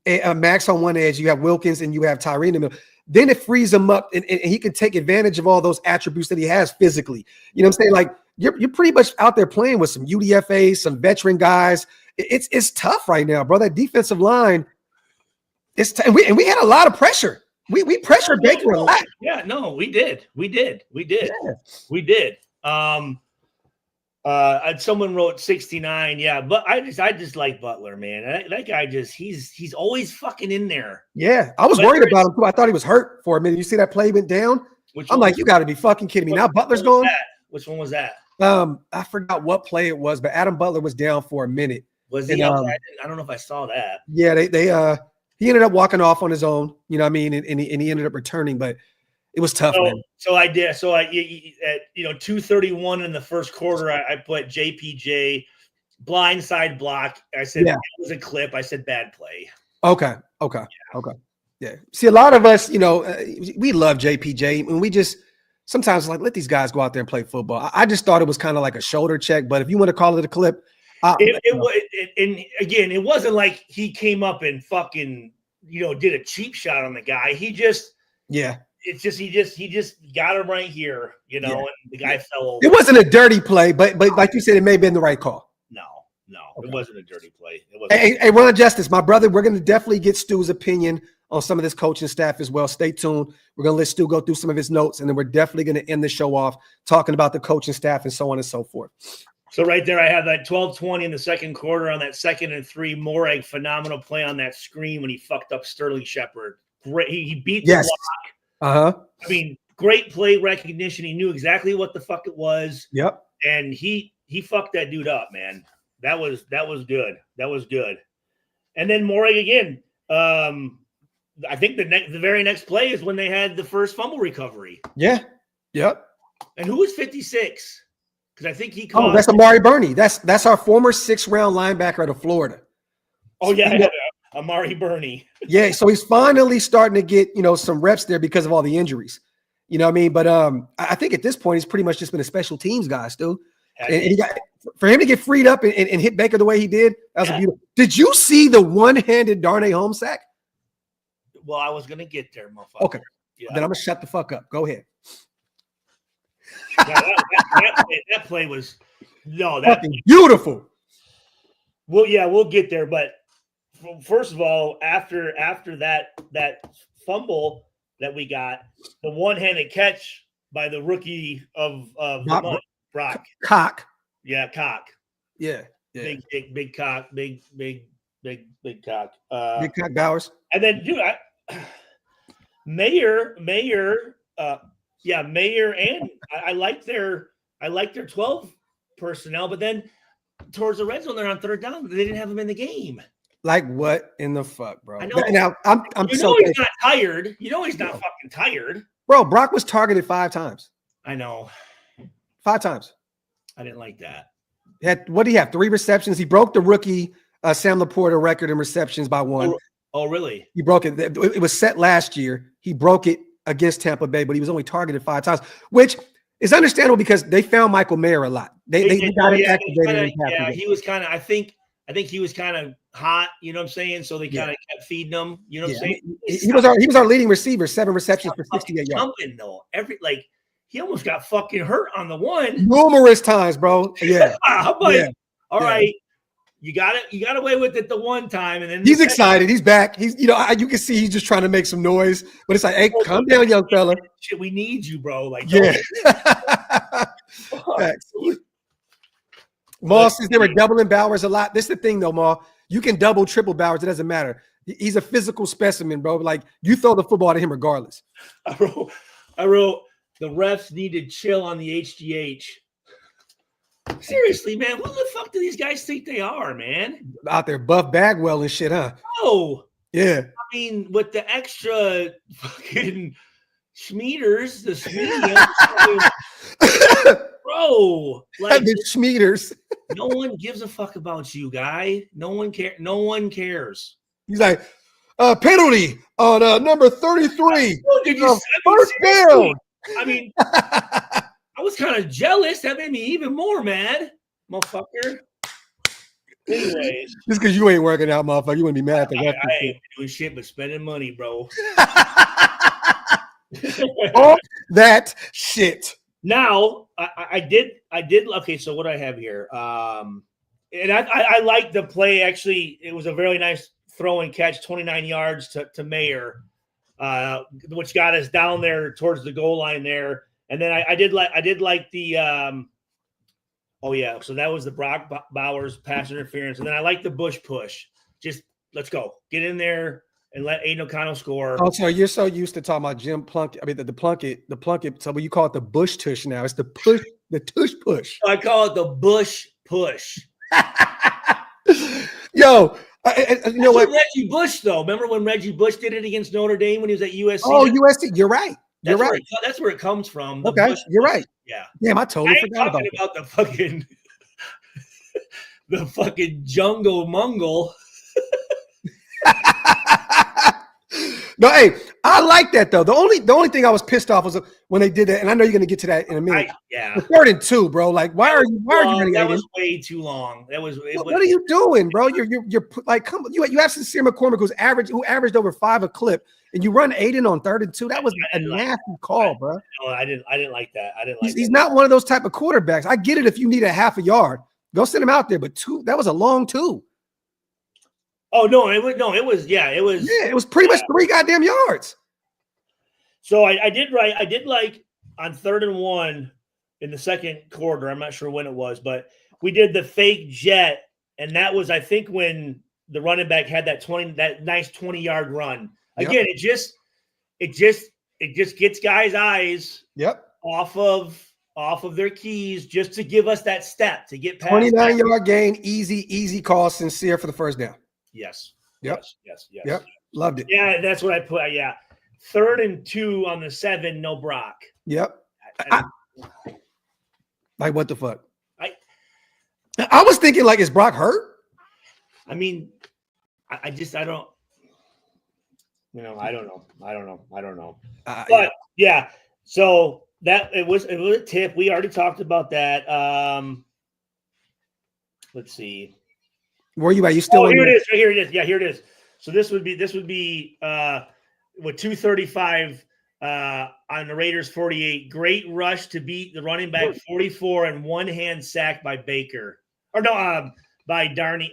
Max on one edge, you have Wilkins, and you have Tyree in the middle. Then it frees him up, and he can take advantage of all those attributes that he has physically. You know what I'm saying? Like, you're pretty much out there playing with some UDFAs, some veteran guys. It's tough right now, bro. That defensive line, and we had a lot of pressure. We pressured Baker a lot. Yeah, no, we did. Yeah. We did. Someone wrote 69. Yeah, but I just like Butler, man. That guy he's always fucking in there. Yeah, I was worried about him too. I thought he was hurt for a minute. You see that play went down? I'm like, you got to be fucking kidding me. Now Butler's gone. Which one was that? I forgot what play it was, but Adam Butler was down for a minute. Was he? I don't know if I saw that. Yeah, he ended up walking off on his own. You know what I mean? And he ended up returning, but it was tough, man. So I did. So at 2:31 in the first quarter, I put JPJ blindside block. I said it was a clip. I said bad play. Okay. Yeah. See, a lot of us, we love JPJ, and we just sometimes like let these guys go out there and play football. I just thought it was kind of like a shoulder check, but if you want to call it a clip, it wasn't like he came up and fucking did a cheap shot on the guy. He just It's just he just got him right here, and the guy fell over. It wasn't a dirty play, but like you said, it may have been the right call. No, okay. It wasn't a dirty play. It wasn't. Hey, Ron Justice, my brother, we're going to definitely get Stu's opinion on some of this coaching staff as well. Stay tuned. We're going to let Stu go through some of his notes, and then we're definitely going to end the show off talking about the coaching staff and so on and so forth. So right there, I have that 12-20 in the second quarter on that 2nd and 3. Morag, phenomenal play on that screen when he fucked up Sterling Shepard. Great, he beat the block. I mean, great play recognition. He knew exactly what the fuck it was. Yep. And he fucked that dude up, man. That was good. That was good. And then Morag again. I think the very next play is when they had the first fumble recovery. Yeah. Yep. And who was 56? Because I think he called. Oh, that's Amari Burney. That's our former 6th-round linebacker out of Florida. Oh, yeah. Amari Burney. Yeah, so he's finally starting to get, some reps there because of all the injuries. You know what I mean? But I think at this point, he's pretty much just been a special teams guy still. And he got, for him to get freed up and hit Baker the way he did, that was a beautiful. Did you see the one-handed Darnay Holmes sack? Well, I was going to get there, motherfucker. Okay. Yeah. Then I'm going to shut the fuck up. Go ahead. That play was beautiful. Well, yeah, we'll get there. But first of all, after that fumble that we got, the one-handed catch by the rookie of Brock Cock. Yeah, Cock. Yeah. Big cock. Big cock. Big cock Bowers. And then, dude, Mayer. Mayer, and I like their 12 personnel, but then towards the red zone, they're on 3rd down. They didn't have him in the game. Like what in the fuck, bro? I know. Now I'm he's not tired. He's not fucking tired, bro. Brock was targeted 5 times. I know. 5 times. I didn't like that. What do you have? 3 receptions. He broke the rookie Sam Laporta record in receptions by 1. Oh, really? He broke it. It was set last year. He broke it against Tampa Bay, but he was only targeted 5 times, which is understandable because they found Michael Mayer a lot. They got him activated. He was kind of. I think he was kind of hot. You know what I'm saying? So they kind of kept feeding him. You know what I'm saying? He was our leading receiver. 7 receptions for 68 yards. Though he almost got fucking hurt on the one numerous times, bro. Yeah. All right. You got it. You got away with it the one time, and then he's excited. He's back. You can see he's just trying to make some noise, but it's like, hey, calm down, young fella. Shit, we need you, bro. Like, Maul says they were doubling Bowers a lot. This is the thing, though, Maul. You can double, triple Bowers. It doesn't matter. He's a physical specimen, bro. Like, you throw the football to him regardless. I wrote the refs need to chill on the HGH. Seriously, man, what the fuck do these guys think they are, man? Out there, Buff Bagwell and shit, huh? Oh, yeah. I mean, with the extra fucking Schmieders, the Schmiedians, bro, like the Schmieders. no one gives a fuck about you, guy. No one cares. No one cares. He's like, penalty on number 33. Oh, did you? First down. I mean, I was kind of jealous. That made me even more mad, motherfucker. Anyways, just because you ain't working out, motherfucker, you wouldn't be mad at the ref. I ain't doing shit but spending money, bro. All that shit. Now, I did. Okay, so what do I have here? And I like the play. Actually, it was a very nice throw and catch, 29 yards to Mayer, which got us down there towards the goal line there. And then I did like the oh yeah, so that was the Brock Bowers pass interference, and then I like the Bush push. Just let's go, get in there and let Aiden O'Connell score. Oh, so you're so used to talking about Jim Plunkett. I mean the Plunkett. So you call it the Bush tush now. It's the push, the tush push. I call it the Bush push. Yo, you know what? Reggie Bush though. Remember when Reggie Bush did it against Notre Dame when he was at USC? Oh, USC. You're right. You're right. That's where it comes from. Okay, Bush you're push. right. Yeah. Damn, I totally forgot about the fucking the fucking jungle mungle. No, hey, I like that though. The only thing I was pissed off was when they did that, and I know you're gonna get to that in a minute. Yeah. The 3rd and 2, bro. Like, why are you running? That was way too long. What are you doing, bro? You're like, come on. You have Sincere McCormick who averaged over 5 a clip, and you run Aiden on 3rd and 2. That was a nasty call, bro. No, I didn't like that. He's not one of those type of quarterbacks. I get it if you need a half a yard, go send him out there. But 2, that was a long 2. Oh no, it was pretty much 3 goddamn yards. So I did like on 3rd and 1 in the second quarter. I'm not sure when it was, but we did the fake jet, and that was I think when the running back had that nice 20-yard run. Again, it just gets guys' eyes off of their keys just to give us that step to get past 29-yard gain, easy call, Sincere for the first down. Yes. Yep. Yes. Loved it. Yeah, that's what I put. Yeah. 3rd and 2 on the 7, no Brock. Yep. Like, what the fuck? I was thinking, like, is Brock hurt? I mean, I don't. I don't know. But yeah. So that it was a tip. We already talked about that. Let's see. Where are you at? You still? Oh, here it is. Here it is. Yeah, here it is. So this would be with 2:35 on the Raiders 48. Great rush to beat the running back 44 and one-hand sack by Baker. Or no, by Darnay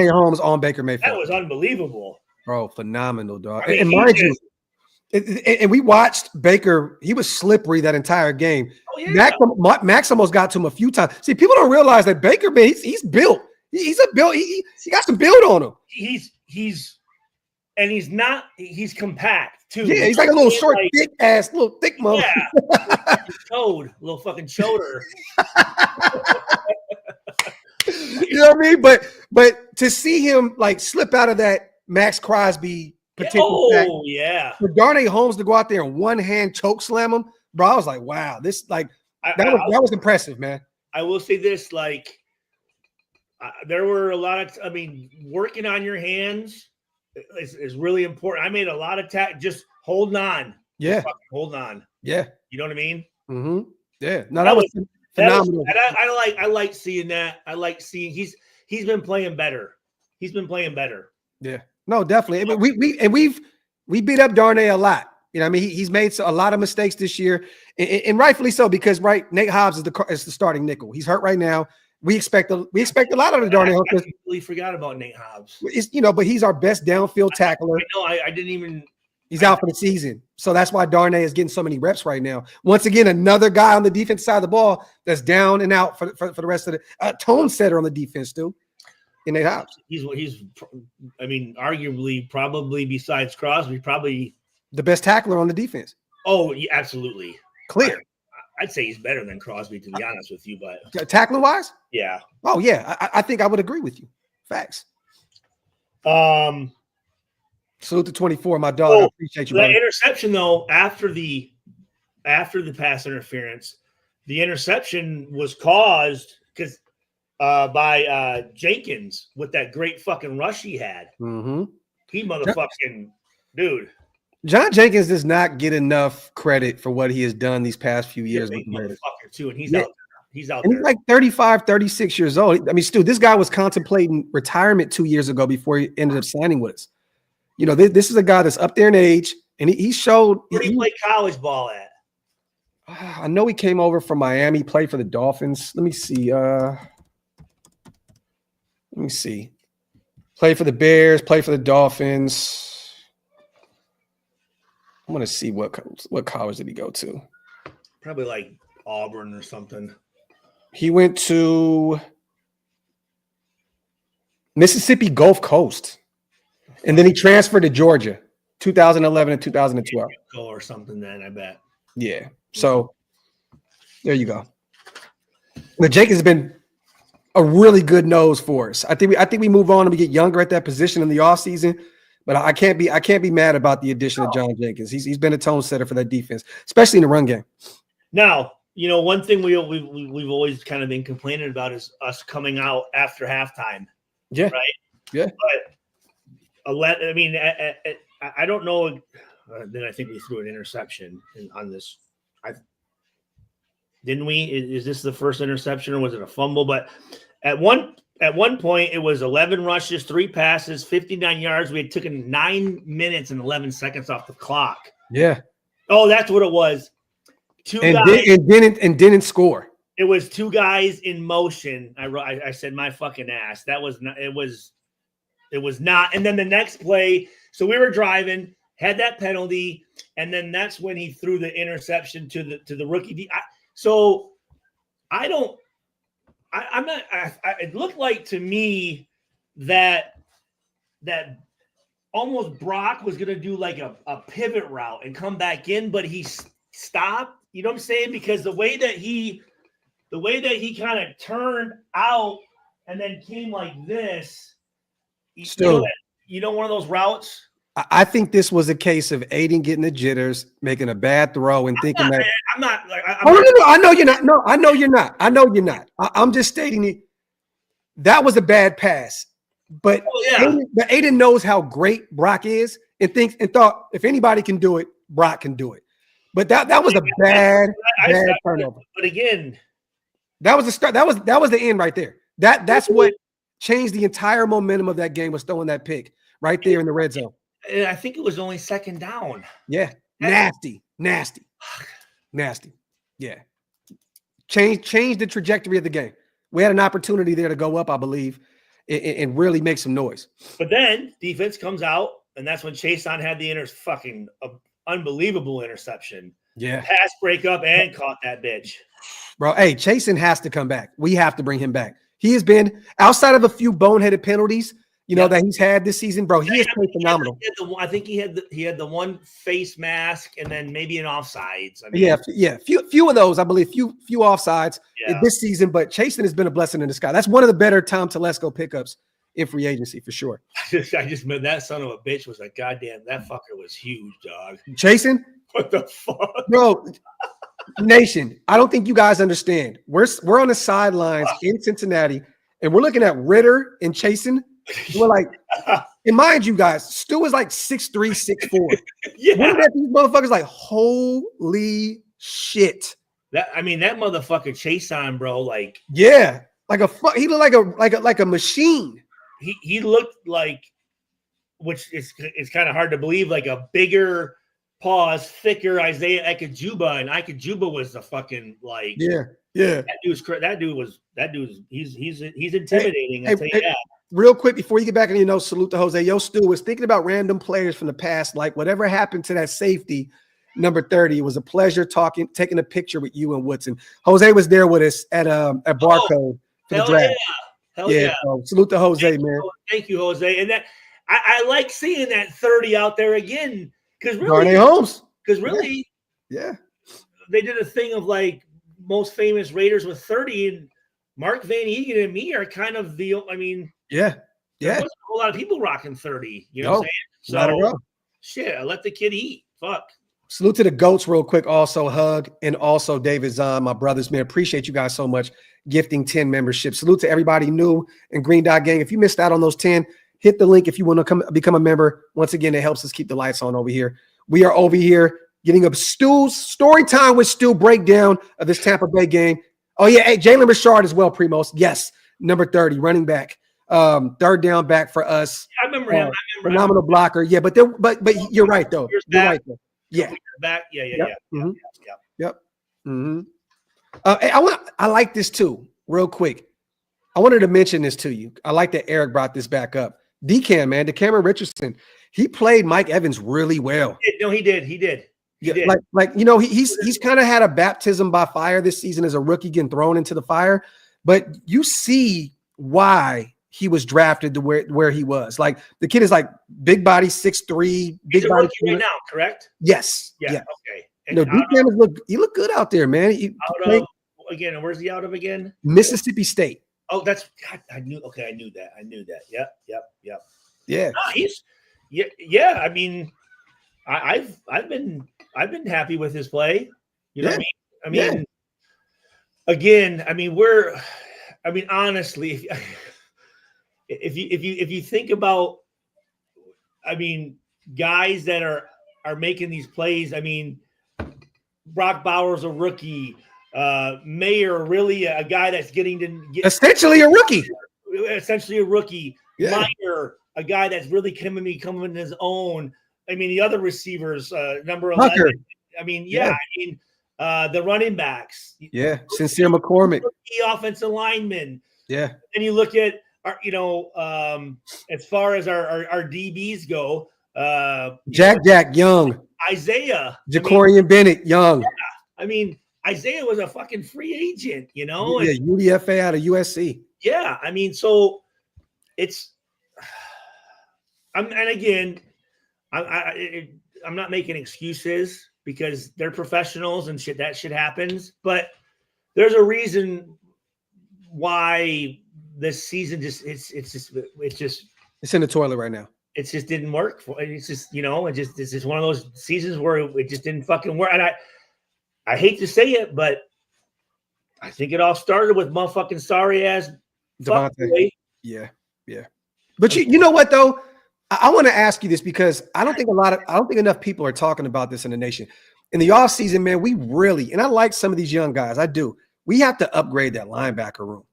Holmes on Baker Mayfield. That was unbelievable. Bro, phenomenal, dog. I mean, and mind you, and we watched Baker. He was slippery that entire game. Oh, yeah. Max almost got to him a few times. See, people don't realize that Baker, man, he's built. He's a build. He got some build on him. He's compact too. Yeah, he's like a little short, thick mother. Yeah, little fucking choder. You know what I mean? But to see him like slip out of that Max Crosby potential for Darnay Holmes to go out there and one-hand choke slam him, bro, I was like, wow, this that was impressive, man. I will say this, like. There were a lot of, working on your hands is really important. I made a lot of just holding on. Yeah. Hold on. Yeah. You know what I mean? Mm-hmm. Yeah. No, that was phenomenal. I like seeing that. I like seeing he's been playing better. He's been playing better. Yeah. No, definitely. We beat up Darnay a lot. You know, he's made a lot of mistakes this year, and rightfully so, because Nate Hobbs is the starting nickel. He's hurt right now. We expect a lot of the Darnay. I completely forgot about Nate Hobbs. But he's our best downfield tackler. I didn't even. He's out for the season, so that's why Darnay is getting so many reps right now. Once again, another guy on the defense side of the ball that's down and out for the rest of the tone setter on the defense too. In Nate Hobbs, he's arguably, probably besides Crosby, probably the best tackler on the defense. Oh, yeah, absolutely, clear. I'd say he's better than Crosby, to be honest with you. But tackling wise, yeah. Oh yeah, I think I would agree with you. Facts. Salute to 24, my dog. I appreciate you, that brother. Interception though, after the pass interference, the interception was caused because by Jenkins with that great fucking rush he had. Mm-hmm. He motherfucking dude. John Jenkins does not get enough credit for what he has done these past few years with the Raiders. Too, and he's out and there. He's like 35, 36 years old. I mean, Stu, this guy was contemplating retirement 2 years ago before he ended up signing with us. You know, this is a guy that's up there in age, and he showed. Where did he play college ball at? I know he came over from Miami, played for the Dolphins. Let me see. Played for the Bears, played for the Dolphins. I want to see what college did he go to? Probably like Auburn or something. He went to Mississippi Gulf Coast, and then he transferred to Georgia, 2011 and 2012. Or something then, I bet. Yeah. So there you go. But Jake has been a really good nose for us. I think we move on and we get younger at that position in the offseason. But I can't be mad about the addition of John Jenkins. He's been a tone setter for that defense, especially in the run game. Now, you know, one thing we've always kind of been complaining about is us coming out after halftime. Yeah. Right. Yeah. But I mean, I don't know. Then I think we threw an interception on this. Didn't we? Is this the first interception or was it a fumble? But at one point, it was 11 rushes, 3 passes, 59 yards. We had taken 9 minutes and 11 seconds off the clock. Yeah. Oh, that's what it was. Didn't score. It was 2 guys in motion. I said my fucking ass. That was not. It was not. And then the next play. So we were driving, had that penalty, and then that's when he threw the interception to the rookie. It looked like to me that almost Brock was going to do like a pivot route and come back in, but he stopped. You know what I'm saying? Because the way that he kind of turned out and then came like this, Still, one of those routes. I think this was a case of Aiden getting the jitters, making a bad throw, and thinking that I'm not like. No, I know you're not. No, I know you're not. I'm just stating it. That was a bad pass, but Aiden knows how great Brock is, and thought if anybody can do it, Brock can do it. But that was a bad turnover. But again, that was the start. That was the end right there. That's what changed the entire momentum of that game, was throwing that pick right there in the red zone. I think it was only second down. Yeah. Nasty. Yeah. Change the trajectory of the game. We had an opportunity there to go up, I believe, and really make some noise. But then defense comes out, and that's when Chason had the fucking unbelievable interception. Yeah. Pass breakup and caught that bitch. Bro, hey, Chason has to come back. We have to bring him back. He has been, outside of a few boneheaded penalties, that he's had this season, bro. He has played phenomenal. I think he had the one face mask and then maybe an offsides. I mean, few of those, I believe. Few offsides this season, but Chason has been a blessing in disguise. That's one of the better Tom Telesco pickups in free agency for sure. I just meant that son of a bitch was like, goddamn, that fucker was huge, dog. Chason? What the fuck, bro? Nation, I don't think you guys understand. We're on the sidelines in Cincinnati, and we're looking at Ritter and Chason. We're like, and mind you guys, Stu is like 6'3", 6'4". Yeah. We're looking at these motherfuckers like, holy shit. That motherfucker Chason, bro, like, yeah, he looked like a machine. He looked like, which is kind of hard to believe, like a bigger thicker Isaiah Ikejuba, and Ikejuba was the fucking like, yeah. That dude was he's intimidating. I'll tell you that. Real quick before you get back and salute to Jose. Yo, Stu was thinking about random players from the past, like whatever happened to that safety number 30. It was a pleasure taking a picture with you and Woodson. Jose was there with us at Barcode for the draft. Hell yeah. So salute to Jose, man. Thank you, Jose. And that I like seeing that 30 out there again. Because really, Holmes. Because really, yeah. they did a thing of like most famous Raiders with 30, and Mark Van Egan and me are kind of the. I mean, yeah. there wasn't a whole lot of people rocking 30. You know what I'm saying? Not at all. Shit, I let the kid eat. Fuck. Salute to the GOATs real quick. Also, Hug and also David Zahn, my brothers, man. Appreciate you guys so much gifting 10 memberships. Salute to everybody new in Green Dot Gang. If you missed out on those 10, hit the link if you want to become a member. Once again, it helps us keep the lights on over here. We are over here getting a Stu's story time with Stu breakdown of this Tampa Bay game. Oh, yeah. Hey, Jalen Richard as well, Primos. Yes. Number 30, running back. Third down back for us. I remember him. Phenomenal blocker. Yeah, but you're right, though. You're right, though. Yeah. Back. Yeah. Mm-hmm. Yep. Mm-hmm. I like this too, real quick. I wanted to mention this to you. I like that Eric brought this back up. DCAM, man, DeCameron Richardson, he played Mike Evans really well. No, he did. He did. Like you know, he's kind of had a baptism by fire this season as a rookie getting thrown into the fire, but you see why he was drafted to where he was. Like the kid is like big body, 6'3", big body right now, correct? Yes. Yeah. Yes. Okay. And no, he looked good out there, man. Again, where's he out of again? Mississippi State. Oh, that's God, I knew that. Yep. Yeah. Yeah. I mean, I've been happy with his play. You know what I mean? I mean, again, honestly, if you think about, I mean, guys that are making these plays, I mean, Brock Bowers a rookie, Mayer really a guy that's getting to get essentially a rookie. Yeah. Meyer, a guy that's really coming in his own. I mean, the other receivers, number 11. Tucker. I mean, the running backs. Yeah, Sincere McCormick. The offensive linemen. Yeah. And you look at our, as far as our DBs go, Jack Young, Isaiah, Jacorian Bennett Young. Yeah. I mean, Isaiah was a fucking free agent, Yeah, UDFA out of USC. Yeah, I mean, so it's. I'm not making excuses because they're professionals and shit. That shit happens, but there's a reason why this season it's in the toilet right now. It just didn't work. It's just it's just one of those seasons where it just didn't fucking work. And I hate to say it, but I think it all started with motherfucking sorry ass Devontae. Yeah. But you know what though? I want to ask you this because I don't think enough people are talking about this in the nation. In the offseason, man, we really, and I like some of these young guys. I do. We have to upgrade that linebacker room.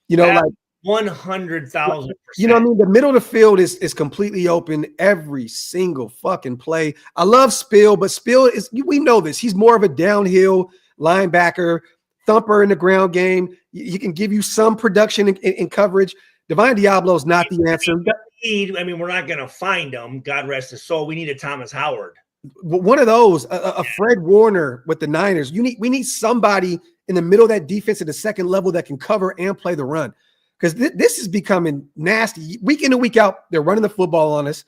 Like 100,000%. You know what I mean? The middle of the field is completely open every single fucking play. I love Spill, but Spill we know this. He's more of a downhill linebacker, thumper in the ground game. He can give you some production in coverage. Divine Diablo's not the answer. We're not going to find him. God rest his soul. We need a Thomas Howard. One of those, a Fred Warner with the Niners. We need somebody in the middle of that defense at the second level that can cover and play the run. Because this is becoming nasty. Week in and week out, they're running the football on us.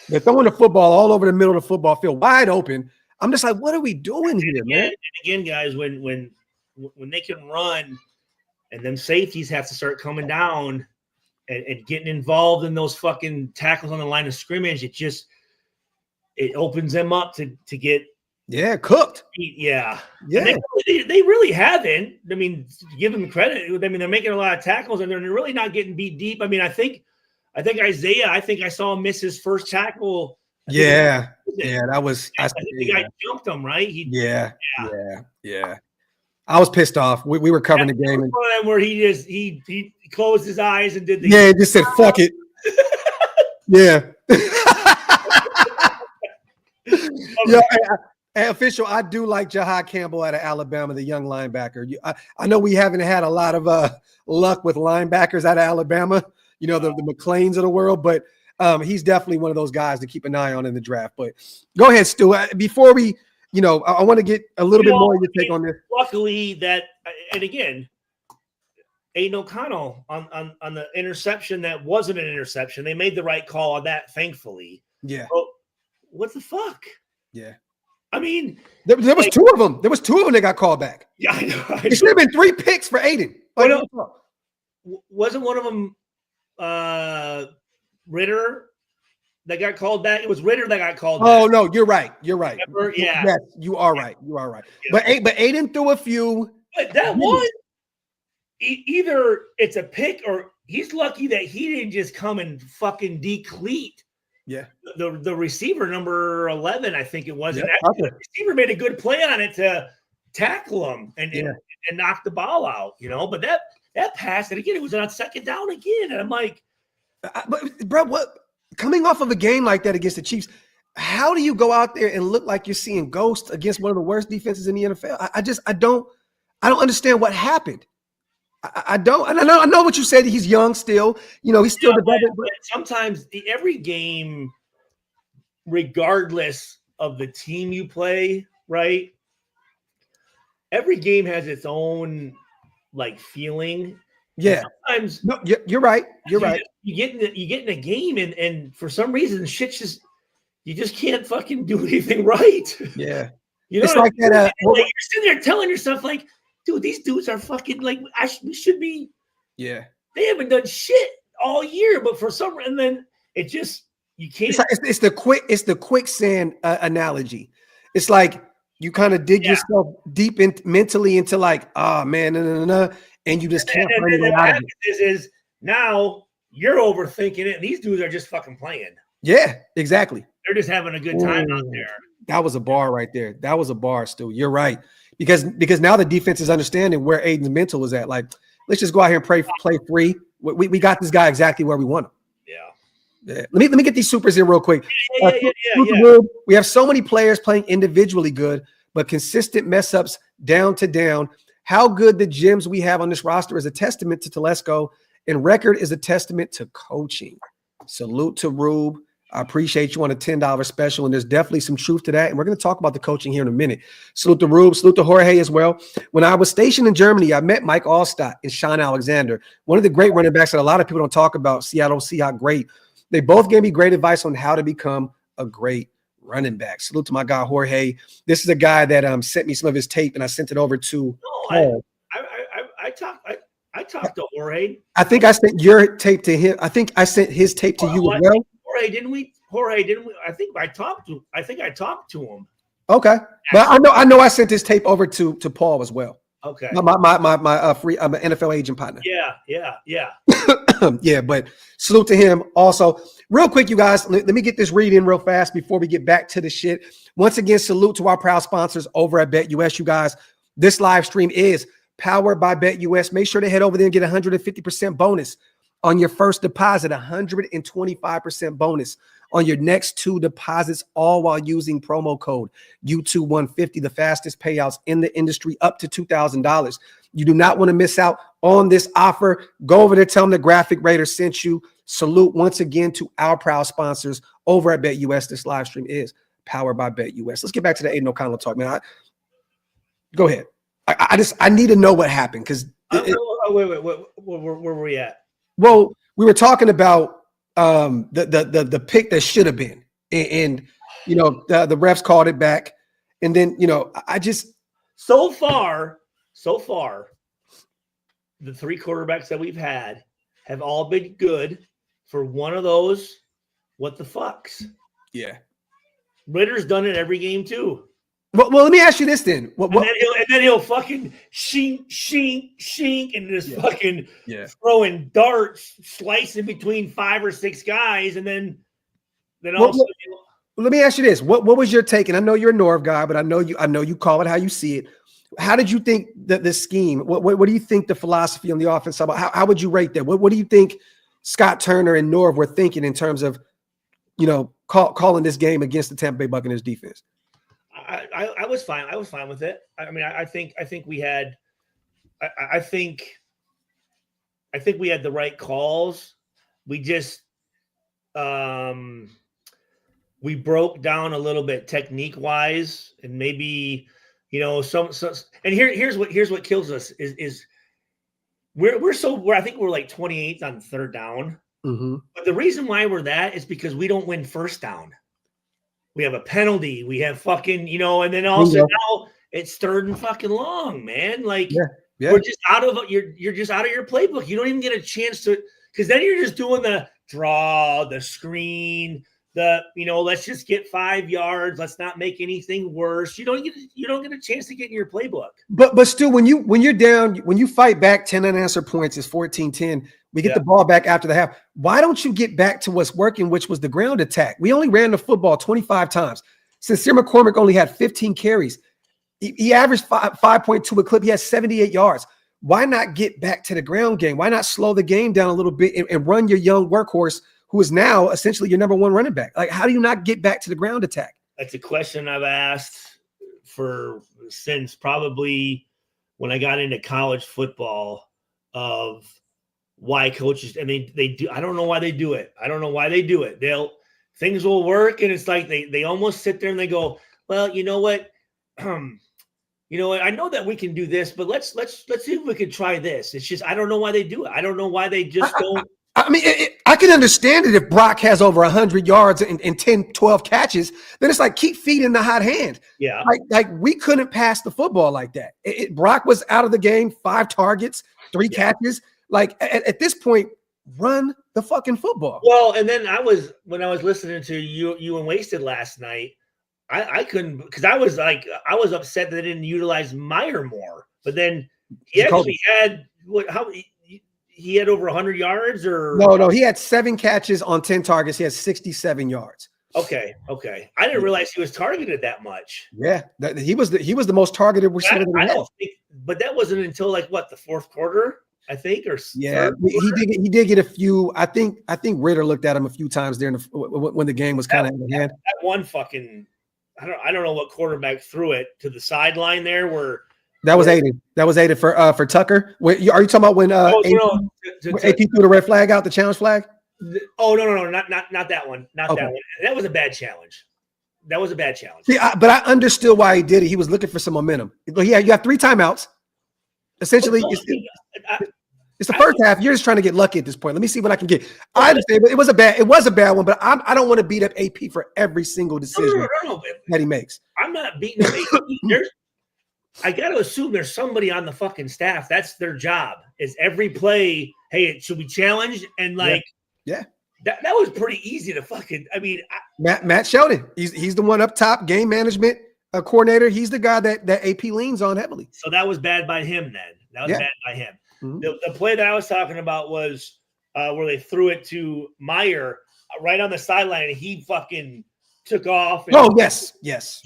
They're throwing the football all over the middle of the football field, wide open. I'm just like, what are we doing here, man? And again, guys, when they can run and them safeties have to start coming down and getting involved in those fucking tackles on the line of scrimmage, it opens them up to get cooked. Yeah. They really haven't. I mean, give them credit. I mean, they're making a lot of tackles and they're really not getting beat deep. I mean, I think Isaiah, I saw him miss his first tackle. That was. I think the guy jumped him, right? Yeah. I was pissed off. We were covering the game. One of them where he closed his eyes and did the and just said fuck it. Yeah. Official, I do like Jahad Campbell out of Alabama, the young linebacker. I know we haven't had a lot of luck with linebackers out of Alabama, the McLeans of the world, but he's definitely one of those guys to keep an eye on in the draft. But go ahead, Stu. Before we, I want to get a little bit more of your take on this. Luckily and again, Aiden O'Connell on the interception that wasn't an interception. They made the right call on that, thankfully. Yeah. But what the fuck? Yeah. I mean, there was two of them. There was two of them that got called back. Yeah, I know. It should have been 3 picks for Aiden. Like, wasn't one of them Ritter that got called back? It was Ritter that got called back. Oh no, you're right. You're right. Remember? Yeah. Yes, you are right. You are right. Yeah. But Aiden threw a few. But that one, either it's a pick or he's lucky that he didn't just come and fucking decleat. Yeah. The receiver number 11, I think it was. Yeah, and the receiver made a good play on it to tackle him and knock the ball out, But that pass, and again, it was on second down again. And I'm like, but bro, what? Coming off of a game like that against the Chiefs, how do you go out there and look like you're seeing ghosts against one of the worst defenses in the NFL? I don't understand what happened. I don't. And I know what you said. He's young still. He's still developing. But sometimes every game, regardless of the team you play, right? Every game has its own feeling. Yeah. And sometimes you're right. You're right. You get in a game and for some reason you just can't fucking do anything right. Yeah. It's like that. You're sitting there telling yourself dude, these dudes are fucking we should be. Yeah. They haven't done shit all year, but for some reason, then it just you can't. It's the quicksand analogy. It's like you kind of dig yourself deep mentally into man, and you just can't find your way out of it. Is now you're overthinking it, and these dudes are just fucking playing. Yeah, exactly. They're just having a good time out there. That was a bar right there. That was a bar, Stu. You're right. Because now the defense is understanding where Aiden's mental is at. Let's just go out here and play free. We got this guy exactly where we want him. Yeah. Let me get these supers in real quick. Yeah. We have so many players playing individually good, but consistent mess ups down to down. How good the gems we have on this roster is a testament to Telesco, and record is a testament to coaching. Salute to Rube. I appreciate you on a $10 special, and there's definitely some truth to that. And we're going to talk about the coaching here in a minute. Salute to Rube, salute to Jorge as well. When I was stationed in Germany, I met Mike Allstott and Sean Alexander, one of the great running backs that a lot of people don't talk about. Seattle Seahawks great. They both gave me great advice on how to become a great running back. Salute to my guy Jorge. This is a guy that sent me some of his tape, and I sent it over to Paul. I talked to Jorge. I think I sent your tape to him. I think I sent his tape to you as well. Jorge, didn't we? I think I talked to him. Okay, but I know I sent his tape over to Paul as well. Okay, my free NFL agent partner. Yeah. Yeah, but salute to him also. Real quick, you guys, let me get this read in real fast before we get back to the shit. Once again, salute to our proud sponsors over at BetUS, you guys. This live stream is powered by BetUS. Make sure to head over there and get 150% bonus on your first deposit, 125% bonus on your next 2 deposits, all while using promo code U2150, the fastest payouts in the industry, up to $2,000. You do not want to miss out on this offer. Go over there, tell them the Graphk Raiders sent you. Salute once again to our proud sponsors over at BetUS. This live stream is powered by BetUS. Let's get back to the Aiden O'Connell talk, man. Go ahead. I need to know what happened because wait, where were we at? Well, we were talking about the pick that should have been, and the refs called it back, and then I just so far, the 3 quarterbacks that we've had have all been good for one of those. What the fucks? Yeah, Ritter's done it every game too. Well, let me ask you this then. And then he'll fucking shink, and just fucking throwing darts, slicing between 5 or 6 guys, and then also. Let me ask you this: what was your take? And I know you're a Norv guy, but I know you call it how you see it. How did you think that the scheme? What do you think the philosophy on the offense about? How would you rate that? What do you think Scott Turner and Norv were thinking in terms of calling this game against the Tampa Bay Buccaneers defense? I was fine. I was fine with it. I mean, I think we had, I think we had the right calls. We just, we broke down a little bit technique wise, and maybe, some and here's what kills us is I think we're like 28th on 3rd down. Mm-hmm. But the reason why we're that is because we don't win 1st down. We have a penalty. We have fucking, and then also now it's third and fucking long, man. Like we're just out of you're just out of your playbook. You don't even get a chance to, because then you're just doing the draw, the screen, let's just get 5 yards. Let's not make anything worse. You don't get a chance to get in your playbook. But still, when you're down, when you fight back 10 unanswered points, it's 14-10. We get the ball back after the half. Why don't you get back to what's working, which was the ground attack? We only ran the football 25 times. Sincere McCormick only had 15 carries. He averaged 5.2 a clip. He has 78 yards. Why not get back to the ground game? Why not slow the game down a little bit and run your young workhorse, who is now essentially your number one running back? Like, how do you not get back to the ground attack? That's a question I've asked since probably when I got into college football, of why coaches, and they do. I don't know why they do it. Things will work, and it's like they almost sit there and they go, well, you know what? I know that we can do this, but let's see if we can try this. It's just, I don't know why they do it. I don't know why they just don't. I mean, I can understand it if Brock has over 100 yards and 10, 12 catches. Then it's like, keep feeding the hot hand. Yeah. Like we couldn't pass the football like that. Brock was out of the game, 5 targets, 3 catches. Like at this point, run the fucking football. Well, and then when I was listening to you and Wasted last night, I couldn't, because I was upset that they didn't utilize Meyer more. But then he actually had he had over 100 yards, or no, he had 7 catches on 10 targets. He has 67 yards. Okay. I didn't realize he was targeted that much. Yeah, he was the most targeted receiver. I don't think, but that wasn't until the fourth quarter, I think, or he did get a few. I think Ritter looked at him a few times there when the game was kind of in the hand. That one fucking, I don't know what quarterback threw it to the sideline there where. That was Aiden. That was Aiden for Tucker. Are you talking about when AP threw the red flag out, the challenge flag? No, not that one. Not that one. That was a bad challenge. See, but I understood why he did it. He was looking for some momentum. Yeah, you have 3 timeouts. Essentially, it's the first half. You're just trying to get lucky at this point. Let me see what I can get. I understand, but it was a bad one. But I don't want to beat up AP for every single decision that he makes. I'm not beating up AP. I got to assume there's somebody on the fucking staff. That's their job. Is every play, hey, it should be challenged, and that was pretty easy to fucking. I mean, Matt Sheldon. He's the one up top, game management coordinator. He's the guy that AP leans on heavily. So that was bad by him. Then that was bad by him. Mm-hmm. The play that I was talking about was where they threw it to Meyer right on the sideline, and he fucking took off. And yes,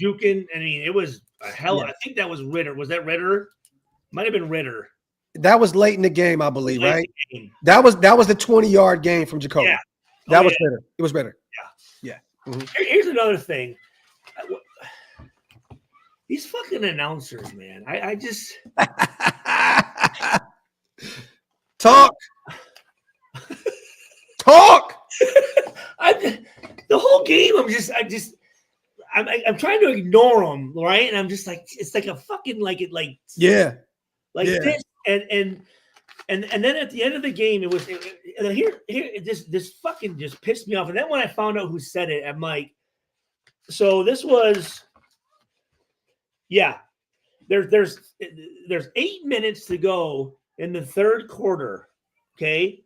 juking. I mean, it was a hell. Yeah. I think that was Ritter. Was that Ritter? Might have been Ritter. That was late in the game, I believe, right? That was the 20-yard game from Dakota. Yeah. That was Ritter. It was Ritter. Yeah. Mm-hmm. Here's another thing. These fucking announcers, man. I just talk. The whole game, I'm trying to ignore them, right? And I'm just like, it's like a fucking this, and then at the end of the game, it was this fucking just pissed me off. And then when I found out who said it, I'm like, so this was, there's 8 minutes to go in the third quarter. Okay,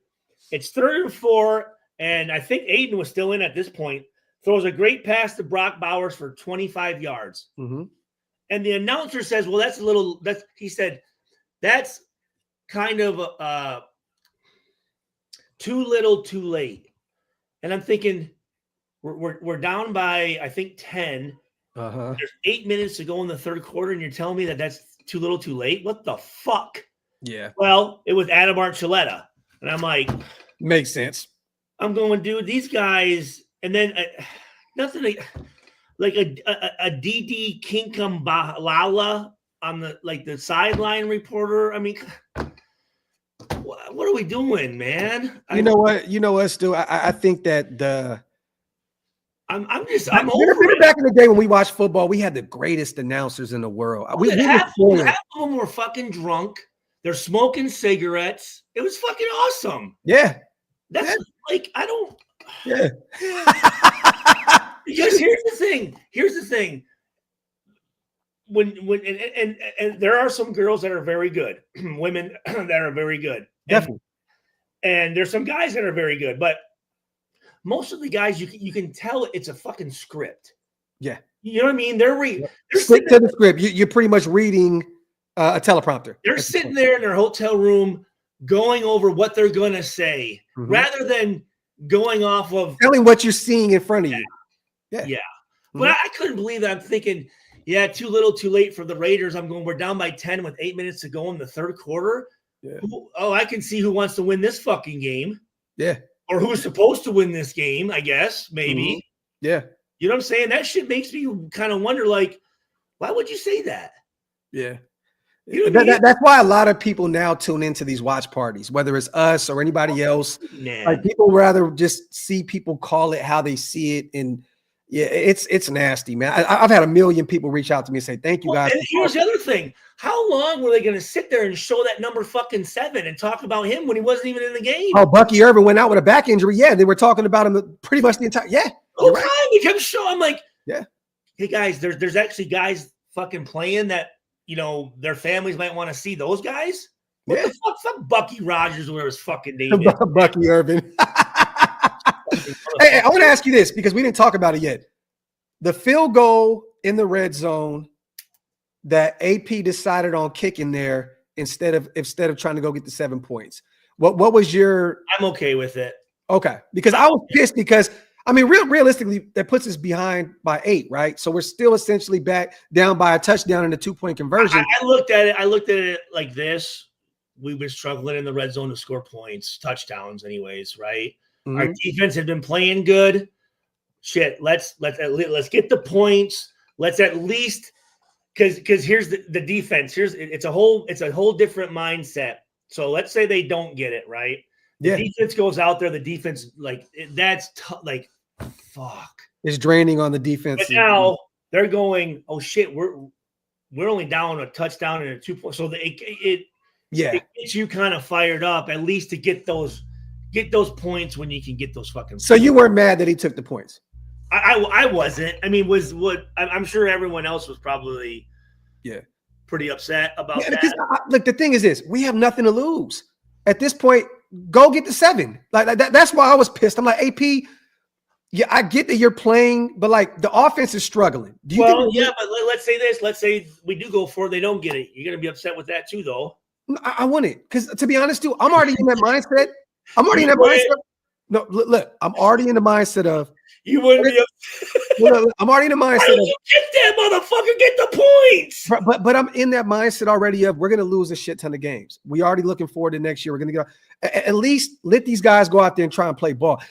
it's 3rd and 4, and I think Aiden was still in at this point. Throws a great pass to Brock Bowers for 25 yards. Mm-hmm. And the announcer says, well, he said, that's kind of too little, too late. And I'm thinking, we're down by, I think, 10. Uh-huh. There's 8 minutes to go in the third quarter, and you're telling me that that's too little, too late? What the fuck? Yeah. Well, it was Adam Archuleta. And I'm like, makes sense. I'm going, dude, these guys, and then nothing like a DD Kinkum Balala on the sideline reporter. I mean, what are we doing, man? You know what, Stu? I think that I'm over it. Back in the day when we watched football, we had the greatest announcers in the world. Half of them were fucking drunk. They're smoking cigarettes. It was fucking awesome. Yeah. That's I don't. Yeah. Because here's the thing. When and there are some girls that are very good, women that are very good. Definitely. And there's some guys that are very good, but most of the guys you can tell it's a fucking script. Yeah. You know what I mean? They're stick to the script. You're pretty much reading a teleprompter. They're sitting there in their hotel room going over what they're going to say rather than going off of telling what you're seeing in front of you. Yeah. Mm-hmm. But I couldn't believe that. I'm thinking, too little, too late for the Raiders. We're down by 10 with 8 minutes to go in the third quarter. Yeah. I can see who wants to win this fucking game. Yeah. Or who's supposed to win this game, I guess, maybe. Mm-hmm. Yeah. You know what I'm saying? That shit makes me kind of wonder, like, why would you say that? Yeah. You know that's why a lot of people now tune into these watch parties, whether it's us or anybody else. Like, people rather just see people call it how they see it. And it's nasty, man. I've had a million people reach out to me and say, thank you guys. And here's the other thing. How long were they going to sit there and show that number fucking 7 and talk about him when he wasn't even in the game? Oh, Bucky Irvin went out with a back injury. Yeah, they were talking about him pretty much the entire. Yeah. Oh, right. He kept showing. I'm like, yeah. Hey guys, there's actually guys fucking playing that, their families might want to see those guys. What the fuck? Fuck Bucky Rogers, whatever his fucking name is. Bucky Irvin. Hey, I want to ask you this because we didn't talk about it yet. The field goal in the red zone that AP decided on kicking there instead of trying to go get the 7 points. What was your? I'm okay with it. Okay, because I was pissed because realistically that puts us behind by 8, right? So we're still essentially back down by a touchdown and a 2-point conversion. I looked at it like this. We've been struggling in the red zone to score points, touchdowns, anyways, right? Mm-hmm. Our defense had been playing good. Shit, let's get the points. Let's at least because here's the defense. It's a whole different mindset. So let's say they don't get it right. The defense goes out there. The defense fuck. It's draining on the defense. But now they're going, oh shit, we're only down a touchdown and a 2 point. So it gets you kind of fired up at least to get those points when you can get those fucking points. So you weren't mad that he took the points? I wasn't. I'm sure everyone else was probably pretty upset about that. Because, look, the thing is this: we have nothing to lose at this point. Go get the 7. Like that. That's why I was pissed. I'm like, AP. Yeah, I get that you're playing, but like the offense is struggling. But let's say this. Let's say we do go for it. They don't get it. You're gonna be upset with that too, though. I want it because, to be honest, too, I'm already in that mindset. I'm already in that mindset. No, look, I'm already in the mindset of. You wouldn't be upset. I'm already in the mindset of. Get that motherfucker, get the points. But I'm in that mindset already of we're going to lose a shit ton of games. We already looking forward to next year. We're going to go. At least let these guys go out there and try and play ball.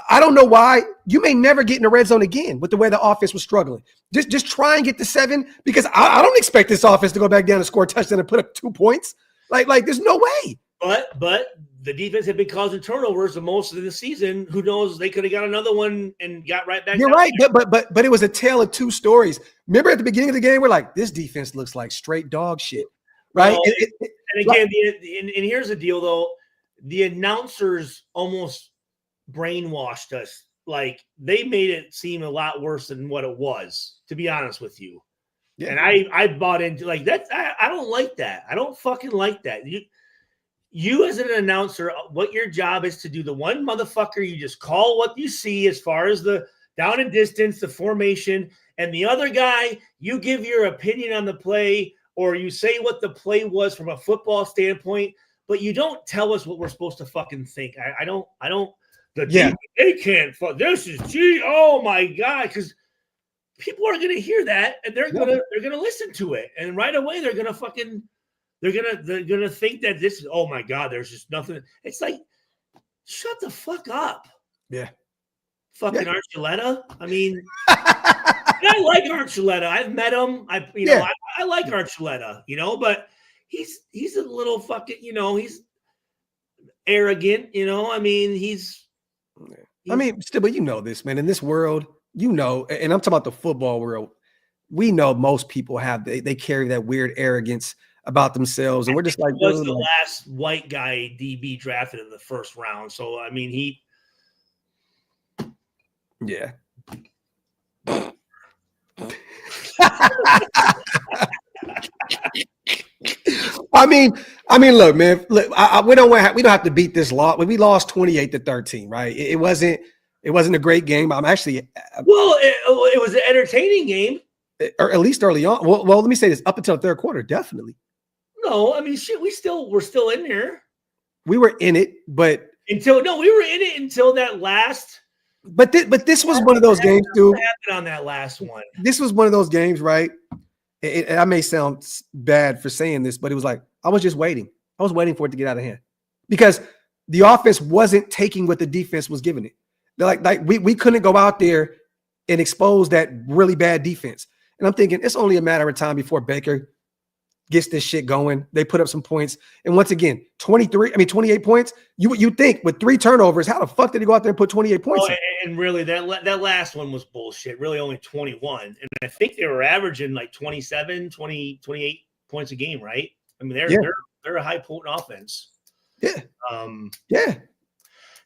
I don't know why. You may never get in the red zone again with the way the offense was struggling. Just try and get the 7 because I don't expect this offense to go back down and score a touchdown and put up 2 points. Like there's no way. But the defense had been causing turnovers the most of the season. Who knows? They could have got another one and got right back. You're right, but it was a tale of 2 stories. Remember at the beginning of the game, we're like, this defense looks like straight dog shit, right? Well, and again, and here's the deal though: the announcers almost brainwashed us. Like they made it seem a lot worse than what it was. To be honest with you, and I bought into like that. I don't like that. I don't fucking like that. You as an announcer, what your job is to do the one motherfucker, you just call what you see as far as the down and distance, the formation, and the other guy, you give your opinion on the play or you say what the play was from a football standpoint, but you don't tell us what we're supposed to fucking think. I don't. They can't. This is oh my God, because people are gonna hear that and they're gonna listen to it, and right away they're gonna fucking. They're gonna think that this is, oh my God, there's just nothing. It's like, shut the fuck up. Yeah. Fucking Archuleta. I mean, I like Archuleta. I've met him. I like Archuleta, but he's a little fucking, he's arrogant, I mean, still, but this, man, in this world, and I'm talking about the football world, we know most people they carry that weird arrogance about themselves, and we're just like, he was the last white guy DB drafted in the first round. So I mean, I mean, look, man. Look, we don't have to beat this loss. We lost 28-13, right? It wasn't a great game. I'm actually well, it was an entertaining game, or at least early on. Well, let me say this: up until the third quarter, definitely. No, I mean, shit. We're still in there. We were in it, but we were in it until that last. But this was one of those games, dude. What happened on that last one? This was one of those games, right? I may sound bad for saying this, but it was like I was just waiting. I was waiting for it to get out of hand because the offense wasn't taking what the defense was giving it. Like we couldn't go out there and expose that really bad defense. And I'm thinking it's only a matter of time before Baker gets this shit going. They put up some points. And once again, 28 points. You think with 3 turnovers, how the fuck did he go out there and put 28 points? Oh, and really that last one was bullshit. Really only 21. And I think they were averaging like 27, 20, 28 points a game, right? I mean, they're a high potent offense. Yeah. Yeah.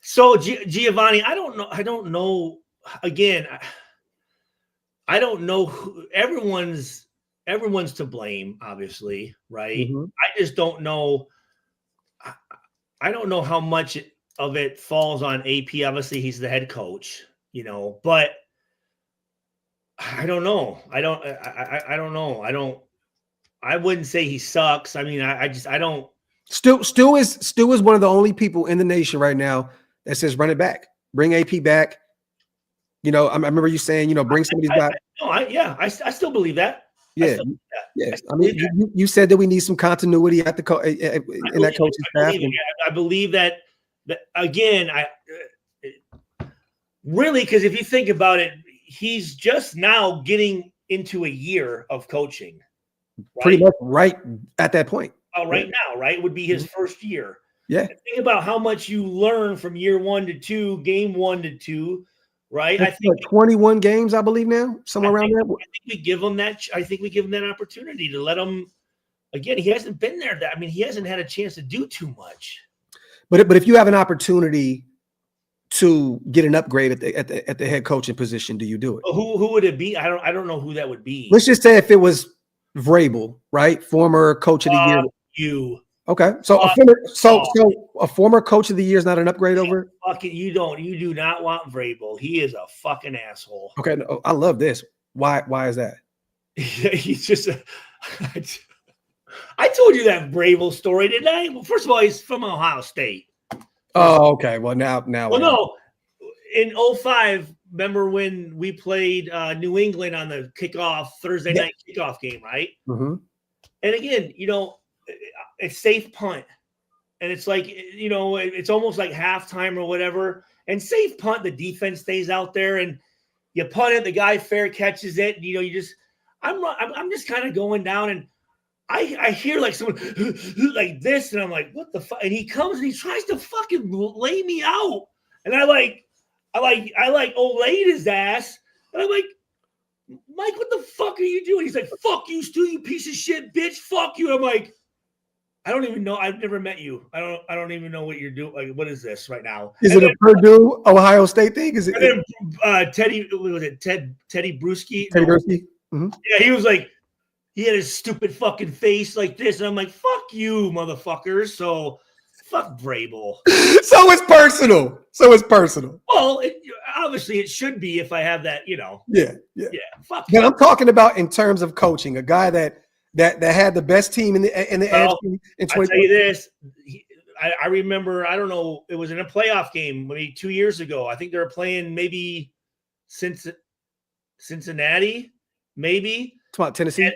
So Giovanni, I don't know. Again, I don't know who everyone's to blame, obviously, right? Mm-hmm. I just don't know. I don't know how much of it falls on AP. Obviously, he's the head coach, but I don't know. I don't know. I wouldn't say he sucks. I mean, I don't. Stu is one of the only people in the nation right now that says run it back, bring AP back. I remember you saying, bring somebody back. I still believe that. Yeah. Yes. I mean, you said that we need some continuity at the in that coaching staff. I believe that again. Really, because if you think about it, he's just now getting into a year of coaching. Right? Pretty much right at that point. Right now, right, would be his first year. Yeah. And think about how much you learn from year 1 to 2, game 1 to 2. Right, I think 21 games, I believe now, somewhere around there. I think we give him that. I think we give him that opportunity to let him. Again, he hasn't been there. He hasn't had a chance to do too much. But if you have an opportunity to get an upgrade at the head coaching position, do you do it? Who would it be? I don't know who that would be. Let's just say if it was Vrabel, right, former coach of the year. You. Okay, so a former coach of the year is not an upgrade over. You do not want Vrabel. He is a fucking asshole. Okay, no, I love this. Why is that? He's just. I told you that Vrabel story, didn't I? Well, first of all, he's from Ohio State. Oh, okay. Well, now. Well, no. In 2005, remember when we played New England on the Thursday night kickoff game, right? Mm-hmm. And again, it's safe punt. And it's like, it's almost like halftime or whatever. And safe punt, the defense stays out there and you punt it, the guy fair catches it. And, I'm just kind of going down and I hear like someone like this. And I'm like, what the fuck? And he comes and he tries to fucking lay me out. And I Olayed his ass. And I'm like, Mike, what the fuck are you doing? He's like, fuck you, Stu, you piece of shit, bitch. Fuck you. I'm like, I don't even know. I've never met you. I don't even know what you're doing. Like, what is this right now? Is it a Purdue, Ohio State thing? Is it? Teddy Bruschi? Teddy Bruschi? Mm-hmm. Yeah, he was like, he had his stupid fucking face like this. And I'm like, fuck you, motherfuckers. So fuck Vrabel. So it's personal. Well, obviously it should be if I have that, Yeah. Fuck. But I'm talking about in terms of coaching, a guy that had the best team in the AFC in 2020. I'll tell you this. I remember, I don't know, it was in a playoff game maybe 2 years ago. I think they were playing maybe Cincinnati, maybe. It's about Tennessee.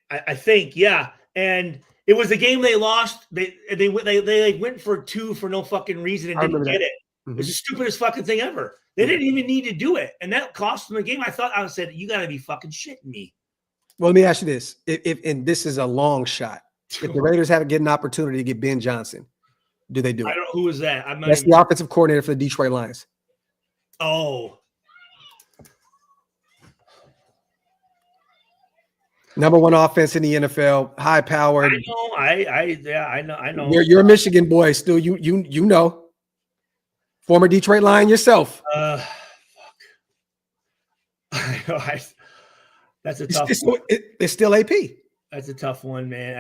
I think, yeah. And it was the game they lost. They like went for 2 for no fucking reason and didn't get it. Mm-hmm. It was the stupidest fucking thing ever. They didn't even need to do it. And that cost them the game. I said, you got to be fucking shitting me. Well, let me ask you this. And this is a long shot. If the Raiders get an opportunity to get Ben Johnson, do they do it? I don't know. Who is that? That's the offensive coordinator for the Detroit Lions. Oh. Number 1 offense in the NFL, high powered. I know. You're a Michigan boy, Stu. You know. Former Detroit Lion yourself. Fuck. That's a tough It's, one. it's still AP. That's a tough one, man.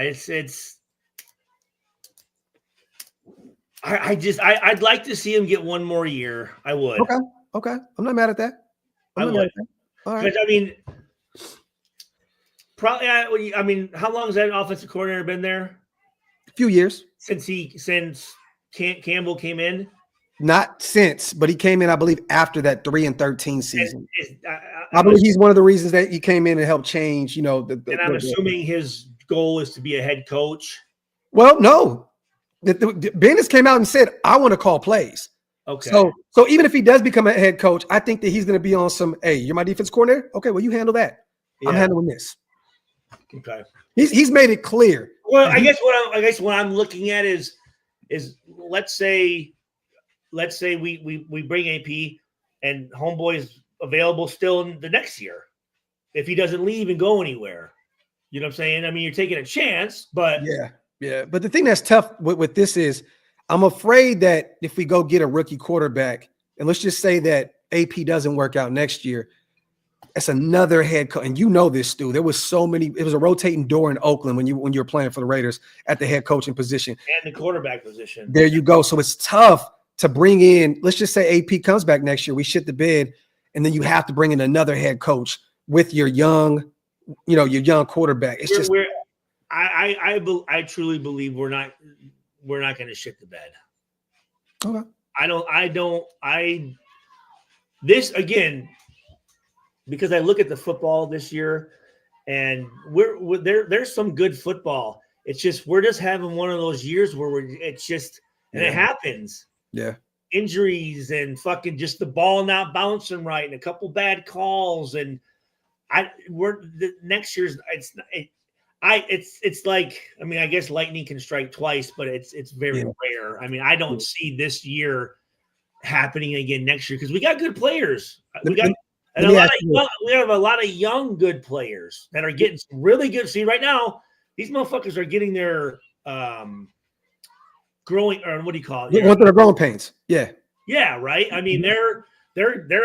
I'd like to see him get one more year. I would. Okay. I'm not mad at that. I would. All right. I mean, probably. I mean, how long has that offensive coordinator been there? A few years since Campbell came in. Not since, but he came in, I believe, after that 3-13 season. I believe he's one of the reasons that he came in and helped change. You know, I'm assuming his goal is to be a head coach. Well, no. Bendis came out and said, I want to call plays. Okay. So even if he does become a head coach, I think that he's going to be on some, hey, you're my defense coordinator? Okay, well, you handle that. Yeah. I'm handling this. Okay. He's made it clear. Well, I guess what I'm looking at is let's say we bring AP and Homeboy is available still in the next year. If he doesn't leave and go anywhere. You know what I'm saying? I mean, you're taking a chance, but yeah. But the thing that's tough with this is I'm afraid that if we go get a rookie quarterback, and let's just say that AP doesn't work out next year, that's another head coach. And you know this, Stu. There was so many. It was a rotating door in Oakland when you were playing for the Raiders at the head coaching position and the quarterback position. There you go. So it's tough to bring in. Let's just say AP comes back next year. We shit the bed, and then you have to bring in another head coach with your young quarterback. It's I truly believe we're not going to shit the bed. Okay. This again, because I look at the football this year, and there's some good football. It's just we're just having one of those years where it happens. Yeah. Injuries and fucking just the ball not bouncing right and a couple bad calls and next year's it's like, I mean, I guess lightning can strike twice, but it's very rare. I mean, I don't see this year happening again next year because we got good players. We have a lot of young good players that are getting really good. See, right now, these motherfuckers are getting their growing, or what do you call it? Their growing pains. Yeah. Yeah, right. I mean, they're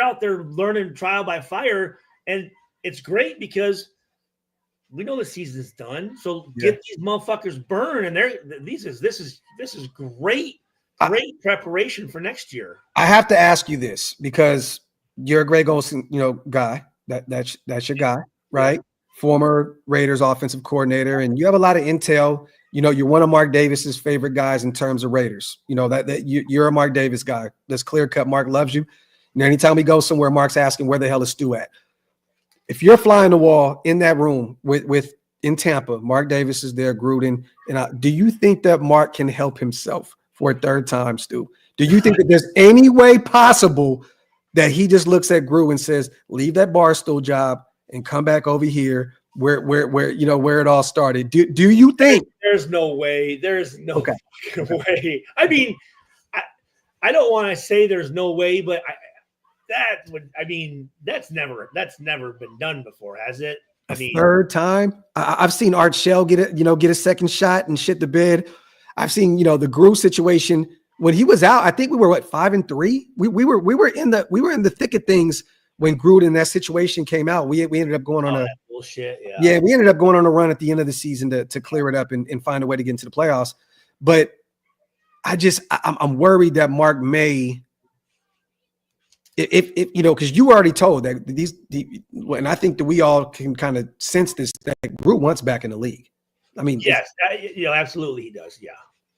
out there learning trial by fire, and it's great because we know the season's done. So get these motherfuckers burned, and this is great preparation for next year. I have to ask you this because you're a Greg Olsen, guy. That's your guy, right? Former Raiders offensive coordinator, and you have a lot of intel. You're one of Mark Davis's favorite guys in terms of Raiders. You're a Mark Davis guy. That's clear cut. Mark loves you. And anytime we go somewhere, Mark's asking where the hell is Stu at. If you're flying the wall in that room in Tampa, Mark Davis is there, Gruden, and do you think that Mark can help himself for a third time, Stu? Do you think that there's any way possible that he just looks at Gruden and says, "Leave that Barstool job and come back over here where it all started"? Do you think there's no way? There's no way. I mean, I don't want to say there's no way, but that's never been done before, has it? Third time. I've seen Art Shell get a second shot and shit the bed. I've seen the Gruden situation when he was out. I think we were 5-3. We were in the thick of things when Gruden, that situation came out. We ended up going on bullshit. Yeah, we ended up going on a run at the end of the season to clear it up and find a way to get into the playoffs. But I'm worried that Mark may. If because you already told that and I think that we all can kind of sense this, that Gruden wants back in the league. I mean, yes, absolutely he does. Yeah.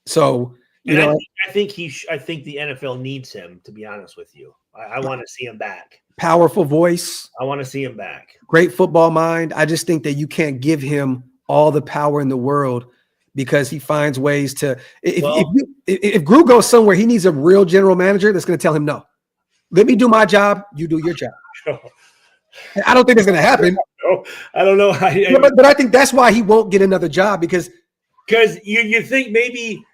So I think the NFL needs him. To be honest with you, I want to see him back. Powerful voice. I want to see him back. Great football mind. I just think that you can't give him all the power in the world because he finds ways to. If Gruden goes somewhere, he needs a real general manager that's going to tell him no. Let me do my job. You do your job. I don't think that's going to happen. I don't know. But I think that's why he won't get another job because you think maybe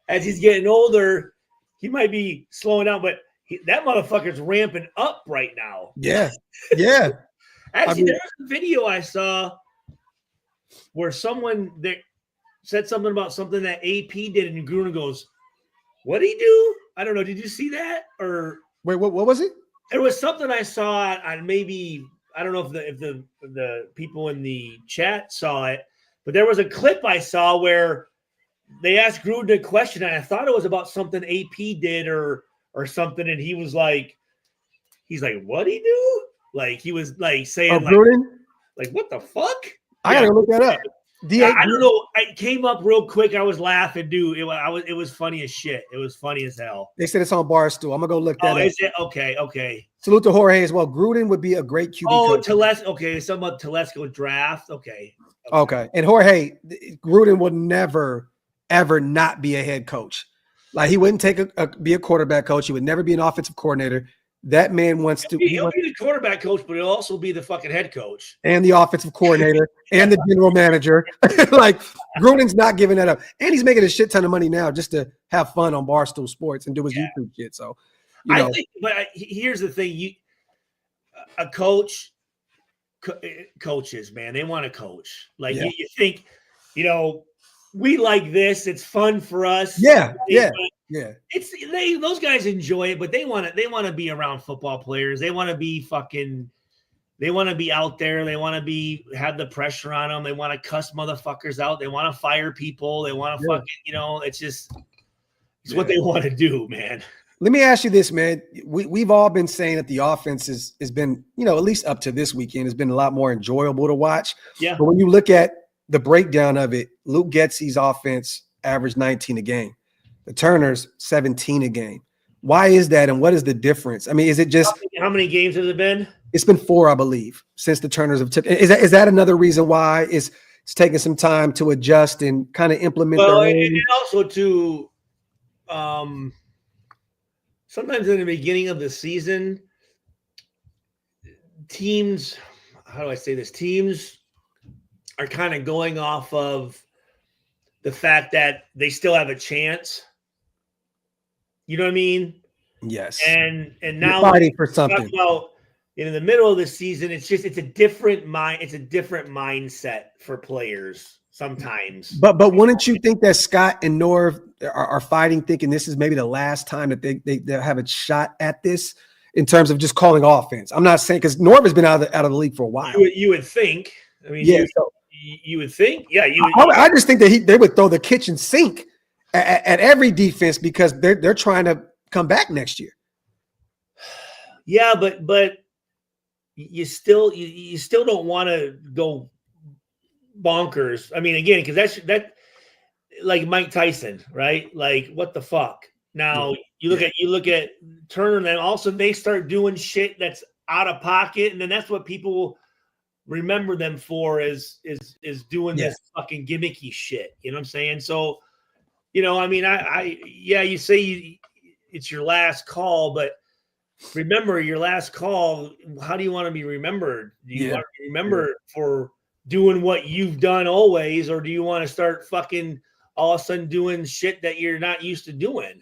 as he's getting older, he might be slowing down, but that motherfucker's ramping up right now. Yeah. Actually, there's a video I saw where someone said something about something that AP did, and Gruden goes, "What'd he do?" I don't know. Did you see that? Or wait, what was it? There was something I saw on maybe I don't know if the people in the chat saw it, but there was a clip I saw where they asked Gruden a question, and I thought it was about something AP did or something, and he's like, "What'd he do?" Like he was like saying, Gruden? like what the fuck? I gotta look that up. I don't know. It came up real quick. I was laughing, dude. It was funny as shit. It was funny as hell. They said it's on Barstool. I'm gonna go look that up. Is it? Okay. Salute to Jorge as well. Gruden would be a great QB coach. Telesco. Okay, something about Telesco draft. Okay. And Jorge, Gruden would never, ever not be a head coach. Like he wouldn't be a quarterback coach. He would never be an offensive coordinator. That man wants to. He'll be the quarterback coach, but he'll also be the fucking head coach and the offensive coordinator and the general manager. Like Gruden's not giving that up, and he's making a shit ton of money now just to have fun on Barstool Sports and do his YouTube shit. So, I think. But here's the thing: a coach, coaches, man, they want to coach. Like you think, we like this. It's fun for us. Yeah. Those guys enjoy it, but they want to be around football players. They want to be out there. They want to have the pressure on them. They want to cuss motherfuckers out. They want to fire people. They want to it's what they want to do, man. Let me ask you this, man. We've all been saying that the offense has been, at least up to this weekend, has been a lot more enjoyable to watch. Yeah. But when you look at the breakdown of it, Luke Getsy's offense averaged 19 a game. The Turners, 17 a game. Why is that, and what is the difference? I mean, is it just how many games has it been? It's been 4, I believe, since the Turners have took. Is that another reason why it's taking some time to adjust and kind of implement? Well, and also to, sometimes in the beginning of the season, teams, how do I say this? Teams are kind of going off of the fact that they still have a chance. You know what I mean? Yes. And now you're fighting for something. About, in the middle of the season, it's a different mindset for players sometimes. But wouldn't you think that Scott and Norv are fighting, thinking this is maybe the last time that they have a shot at this in terms of just calling offense? I'm not saying, because Norv has been out of the league for a while. You would think. I mean, you would think. Yeah. I just think that they would throw the kitchen sink at every defense because they're trying to come back next year. Yeah, but you still don't want to go bonkers. I mean, again, because that like Mike Tyson, right? Like, what the fuck? Now you look at Turner, and then also they start doing shit that's out of pocket, and then that's what people remember them for is doing this fucking gimmicky shit. You know what I'm saying? So, I mean, you say it's your last call, but remember your last call. How do you want to be remembered? Do you want to be remembered for doing what you've done always, or do you want to start fucking all of a sudden doing shit that you're not used to doing?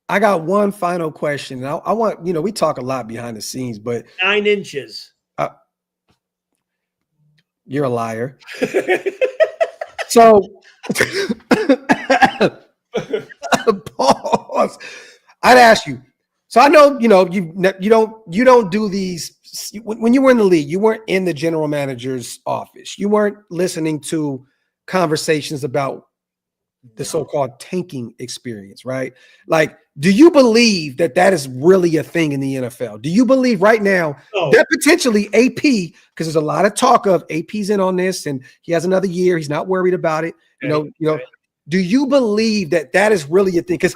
I got one final question. I want, we talk a lot behind the scenes, but 9 inches. You're a liar. So pause. I'd ask you. So I know, you don't do these when you were in the league, you weren't in the general manager's office. You weren't listening to conversations about the so-called tanking experience, right? Like, do you believe that is really a thing in the NFL? Do you believe right now that potentially AP, because there's a lot of talk of AP's in on this and he has another year, he's not worried about it. Do you believe that is really a thing? Because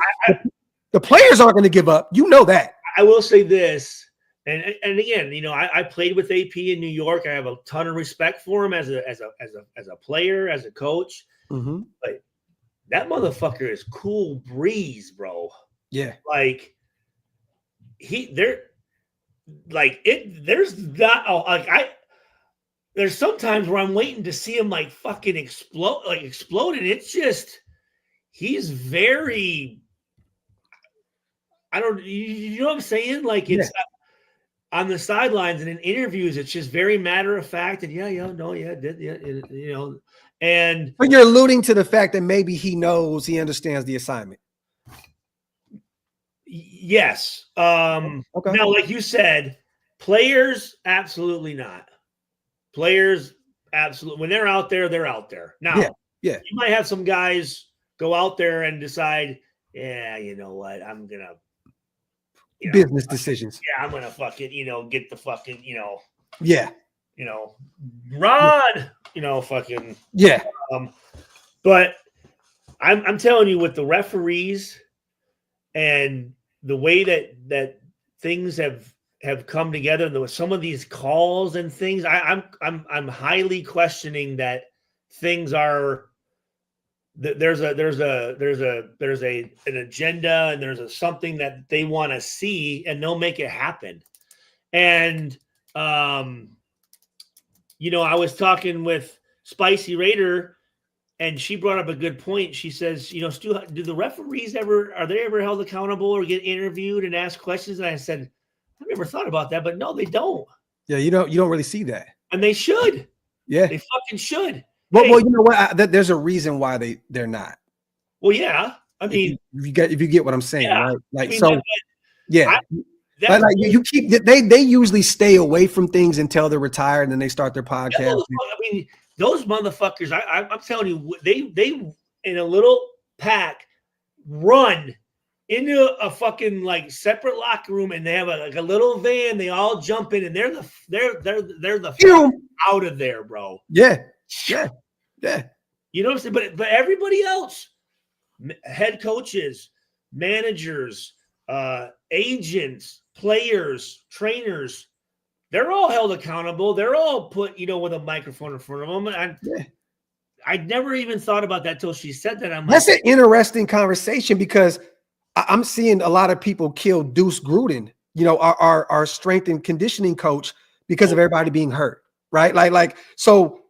the players aren't going to give up. You know that. I will say this, and again, I played with AP in New York. I have a ton of respect for him as a player, as a coach. Mm-hmm. But that motherfucker is cool breeze, bro. Yeah. Like there's sometimes where I'm waiting to see him like fucking explode. And it's just, he's very, you know what I'm saying? Like it's on the sidelines and in interviews, it's just very matter of fact. And and but you're alluding to the fact that maybe he understands the assignment. Yes. Okay. Now, like you said, Players, absolutely not. Players, absolutely. When they're out there, they're out there. Now, yeah. You might have some guys go out there and decide, yeah, you know what, I'm gonna business decisions. Yeah, I'm gonna fucking, get the fucking, Yeah. Rod, fucking yeah. But I'm telling you, with the referees and the way that things have come together, and there was some of these calls and things, I'm highly questioning that things are. There's an agenda, and there's something that they want to see, and they'll make it happen. And I was talking with Spicy Raider, and she brought up a good point. She says, Stu, do the referees are they ever held accountable or get interviewed and asked questions? And I said, I've never thought about that, but no, they don't. Yeah, you don't really see that. And they should. Yeah. They fucking should. Well, you know what? There's a reason why they're not. Well, yeah. I mean, if you get what I'm saying, yeah. right? Like, you keep they usually stay away from things until they're retired, and then they start their podcast. Those motherfuckers. I'm telling you, they in a little pack run into a fucking fucking locker room, and they have a little van. They all jump in, and they're the fuck out of there, bro. Yeah. You know what I'm saying? But everybody else, head coaches, managers, agents, players, trainers, they're all held accountable. They're all put, with a microphone in front of them. And I never even thought about that till she said that. That's an interesting conversation, because I'm seeing a lot of people kill Deuce Gruden, our strength and conditioning coach, because of everybody being hurt, right? Like so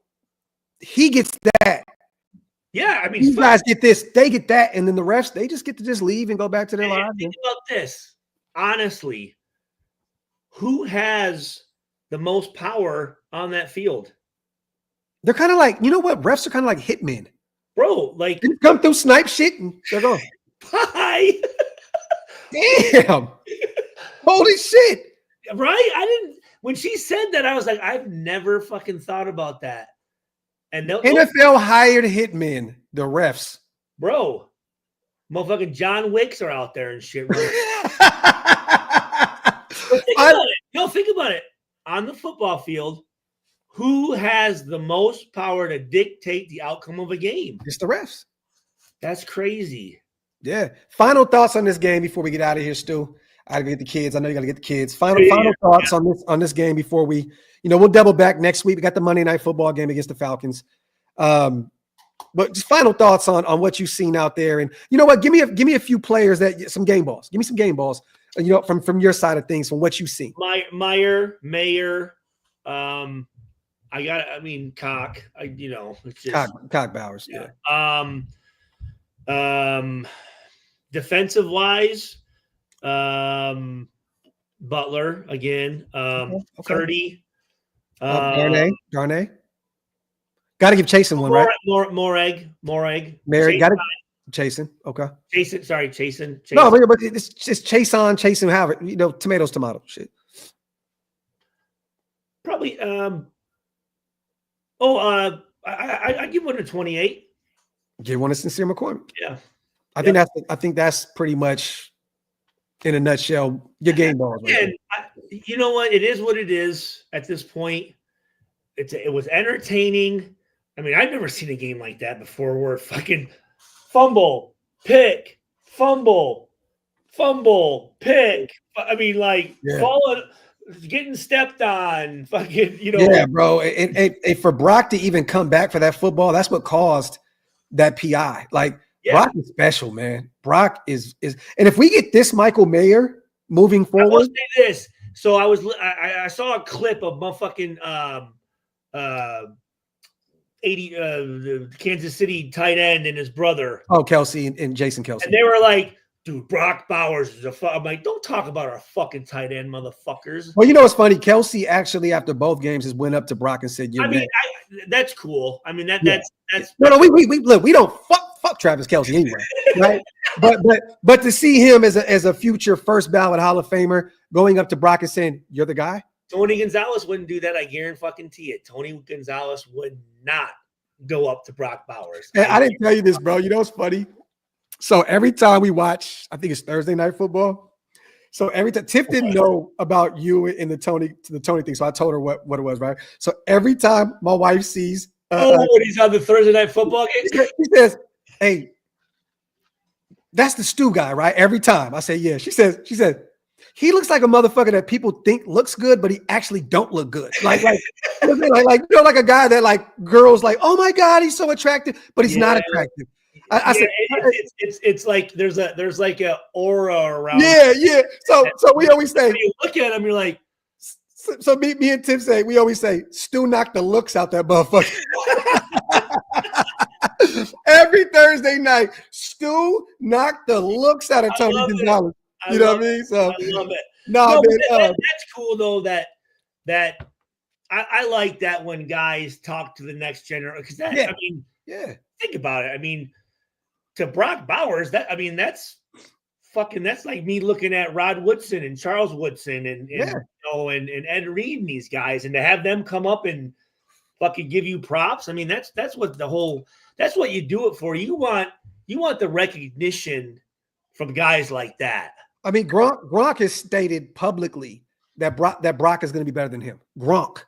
he gets that. Yeah, I mean, you guys get this, they get that, and then the refs, they just get to just leave and go back to their lives. Think about this. Honestly, who has the most power on that field? They're kind of like, refs are kind of like hitmen. Bro, like, they come through, snipe shit, and they're going, bye. Damn. Holy shit. Right? When she said that, I was like, I've never fucking thought about that. And NFL hired hitmen, the refs. Bro, motherfucking John Wicks are out there and shit. Right? Think about it. On the football field, who has the most power to dictate the outcome of a game? It's the refs. That's crazy. Yeah. Final thoughts on this game before we get out of here, Stu. I gotta get the kids. I know you gotta get the kids. Final thoughts on this game before we, we'll double back next week. We got the Monday Night Football game against the Falcons. But just final thoughts on what you've seen out there. And you know what? Give me a few players some game balls. Give me some game balls. From your side of things, from what you've seen. Mayer. Cock. It's just Cock Bowers. Yeah. Defensive wise, Butler again. 30. Darnay. Got to give Chasen one, right? More egg. Mary, got to Chasen. Okay. Chasen. No, but it's just Chasen, however, tomatoes, tomato shit. Probably. I give one to 28. Give one to Sincere McCormick. Yeah. I think that's pretty much, in a nutshell, your game balls. Right? You know what? It is what it is at this point. It was entertaining. I mean, I've never seen a game like that before, where fucking fumble, pick, pick. I mean, falling, getting stepped on, fucking, Yeah, bro. And for Brock to even come back for that football, that's what caused that PI. Brock is special, man. Brock is, and if we get this Michael Mayer moving forward. I will say this. So I saw a clip of motherfucking the Kansas City tight end and his brother. Oh, Kelsey and Jason Kelsey. And they were like, dude, Brock Bowers is I'm like, don't talk about our fucking tight end, motherfuckers. Well, what's funny? Kelsey actually, after both games, has went up to Brock and said, that's cool. I mean, that's no, we don't fuck Travis Kelsey anyway, right? but to see him as a future first ballot Hall of Famer going up to Brock and saying, you're the guy, Tony Gonzalez wouldn't do that. I guarantee it. Tony Gonzalez would not go up to Brock Bowers. And I didn't tell you this, bro. You know what's funny? So every time we watch, I think it's Thursday Night Football. So every time Tiff didn't know about you and the Tony thing, so I told her what it was, right? So every time my wife sees, when he's on the Thursday Night Football game, he says, "Hey, that's the Stu guy, right?" Every time I say, "Yeah," she said, he looks like a motherfucker that people think looks good, but he actually don't look good. Like a guy that like girls like, oh my God, he's so attractive, but he's not attractive. I said, it's like there's like a aura around. Yeah. So we always say, when you look at him, you're like, so me and Tim say, we always say, Stu knocked the looks out that motherfucker. Every Thursday night, Stu knocked the looks out of Tony Gonzalez. You know what I mean? So I love it. No, man, that's cool though. That I like that when guys talk to the next generation because I mean, think about it. I mean, to Brock Bowers, that's like me looking at Rod Woodson and Charles Woodson and Ed Reed and these guys, and to have them come up and fucking give you props. I mean, that's what that's what you do it for. You want the recognition from guys like that. I mean, Gronk has stated publicly that Brock is going to be better than him. Gronk,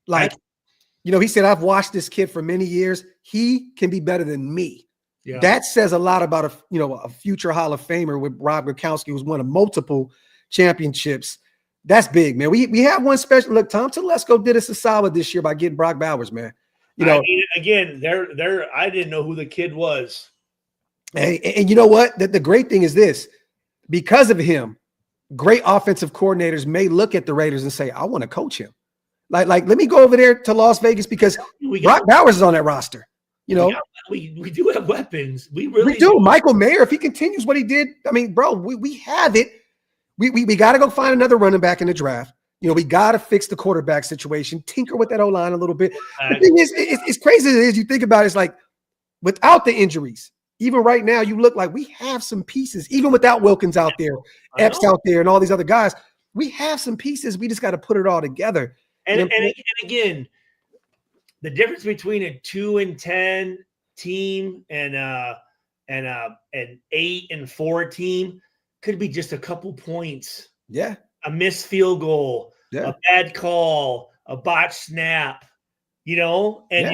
he said, I've watched this kid for many years. He can be better than me. Yeah. That says a lot about a future Hall of Famer with Rob Gronkowski, who's won multiple championships. That's big, man. We have one special. Look, Tom Telesco did us a solid this year by getting Brock Bowers, man. I mean, again, I didn't know who the kid was. Hey, and you know what? The great thing is this. Because of him, great offensive coordinators may look at the Raiders and say, I want to coach him. Like, let me go over there to Las Vegas because Brock Bowers is on that roster. We do have weapons. We really do. Michael Mayer, if he continues what he did, I mean, bro, we have it. We got to go find another running back in the draft. We got to fix the quarterback situation, tinker with that O-line a little bit. The thing is, it's crazy as it is. You think about it, it's like without the injuries, even right now, you look like we have some pieces, even without Wilkins out there, Epps out there, and all these other guys. We have some pieces. We just got to put it all together. And again, the difference between a 2-10 team and an 8-4 team could be just a couple points. Yeah, a missed field goal, a bad call, a botched snap. You look at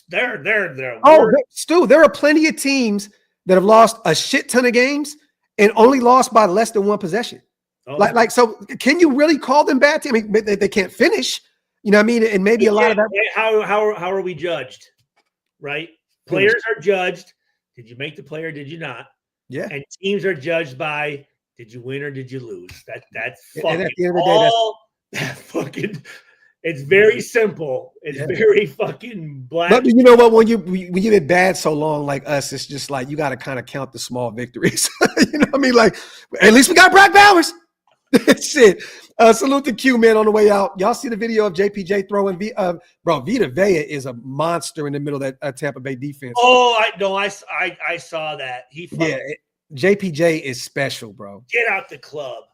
they're Stu, there are plenty of teams that have lost a shit ton of games and only lost by less than one possession. So can you really call them bad team? I mean, they can't finish. You know what I mean? And maybe a lot of that. How are we judged? Right? Players are judged. Did you make the play or did you not? Yeah. And teams are judged by did you win or did you lose? That's fucking at the end of the day, that fucking. It's very simple. It's very fucking black. But you know what? When you've been bad so long, like us, it's just like you got to kind of count the small victories. You know what I mean? Like, at least we got Brock Bowers. Shit. Salute to Q, man, on the way out. Y'all see the video of JPJ throwing Vita Vea is a monster in the middle of that Tampa Bay defense. Oh, I saw that. JPJ is special, bro. Get out the club.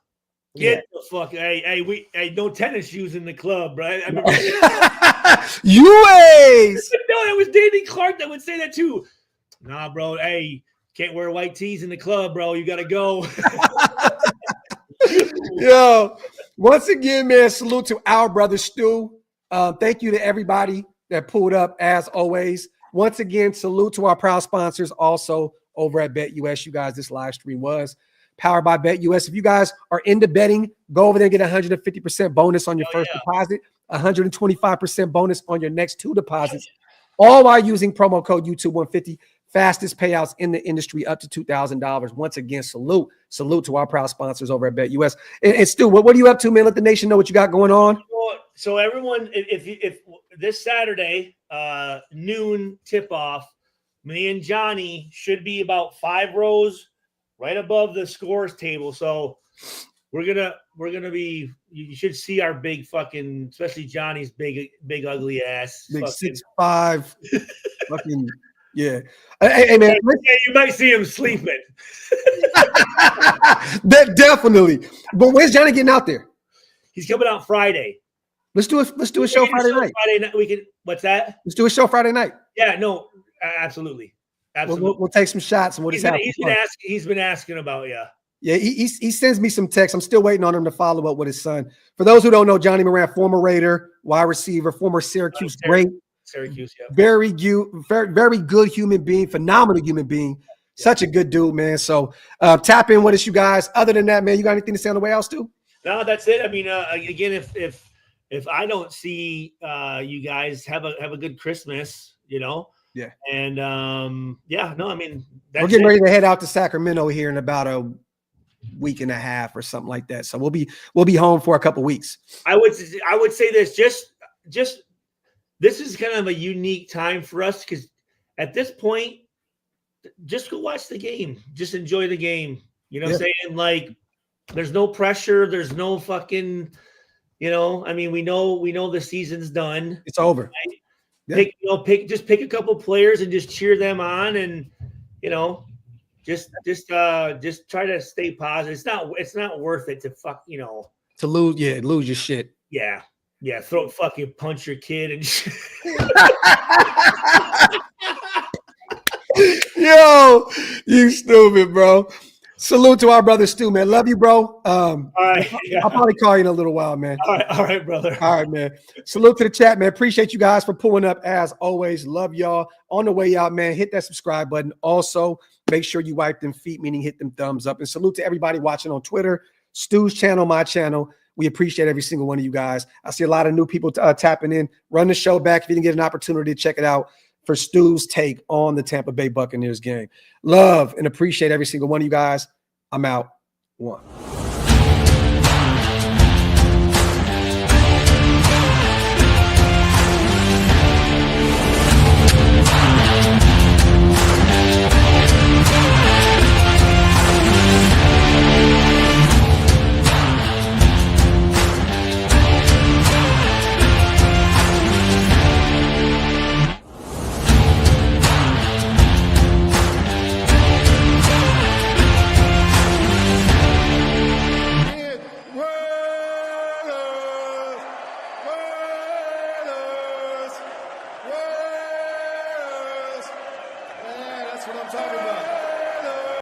Get the fuck. Hey, no tennis shoes in the club, bro. I remember UAs. No, it was Danny Clark that would say that too. Nah, bro. Hey, can't wear white tees in the club, bro. You gotta go. Yo, once again, man, salute to our brother Stu. Thank you to everybody that pulled up as always. Once again, salute to our proud sponsors also over at BetUS. You guys, this live stream was powered by BetUS. If you guys are into betting, go over there and get 150% bonus on your first deposit, 125% bonus on your next two deposits, all while using promo code YouTube150. Fastest payouts in the industry, up to $2,000. Once again, salute to our proud sponsors over at BetUS. And Stu, what are you up to, man? Let the nation know what you got going on. So everyone, if this Saturday, noon tip-off, me and Johnny should be about 5 rows right above the scores table. So we're gonna be. You should see our big fucking, especially Johnny's big ugly ass, big 6'5", fucking yeah. Hey man, you might see him sleeping. That definitely. But where's Johnny getting out there? He's coming out Friday. Let's do a show Friday night. Friday night. We can. What's that? Let's do a show Friday night. Yeah. No. Absolutely. Absolutely. We'll take some shots and we'll just have. He's been asking about you. Yeah, he sends me some texts. I'm still waiting on him to follow up with his son. For those who don't know, Johnny Moran, former Raider, wide receiver, former Syracuse great. Syracuse, yeah. Very good human being, phenomenal human being. Such a good dude, man. So tap in with us, you guys. Other than that, man, you got anything to say on the way out, Stu? No, that's it. I mean, again, if I don't see you guys, have a good Christmas, you know. Yeah. And yeah, no, I mean, we're getting ready to head out to Sacramento here in about a week and a half or something like that. So we'll be home for a couple weeks. I would say this, just this is kind of a unique time for us because at this point, just go watch the game. Just enjoy the game. You know what I'm saying? Like, there's no pressure. There's no fucking, you know, I mean, we know the season's done. It's over. Right? Yeah. Pick a couple players and just cheer them on, and you know, just try to stay positive. It's not worth it to to lose your shit. Yeah. Fucking punch your kid and shit. Yo, you stupid, bro. Salute to our brother Stu, man. Love you, bro. All right. Yeah. I'll probably call you in a little while, man. All right, brother. All right, man. Salute to the chat, man. Appreciate you guys for pulling up as always. Love y'all. On the way out, man, hit that subscribe button. Also, make sure you wipe them feet, meaning hit them thumbs up. And salute to everybody watching on Twitter, Stu's channel, my channel. We appreciate every single one of you guys. I see a lot of new people tapping in. Run the show back if you didn't get an opportunity to check it out for Stu's take on the Tampa Bay Buccaneers game. Love and appreciate every single one of you guys. I'm out. One. That's what I'm talking about.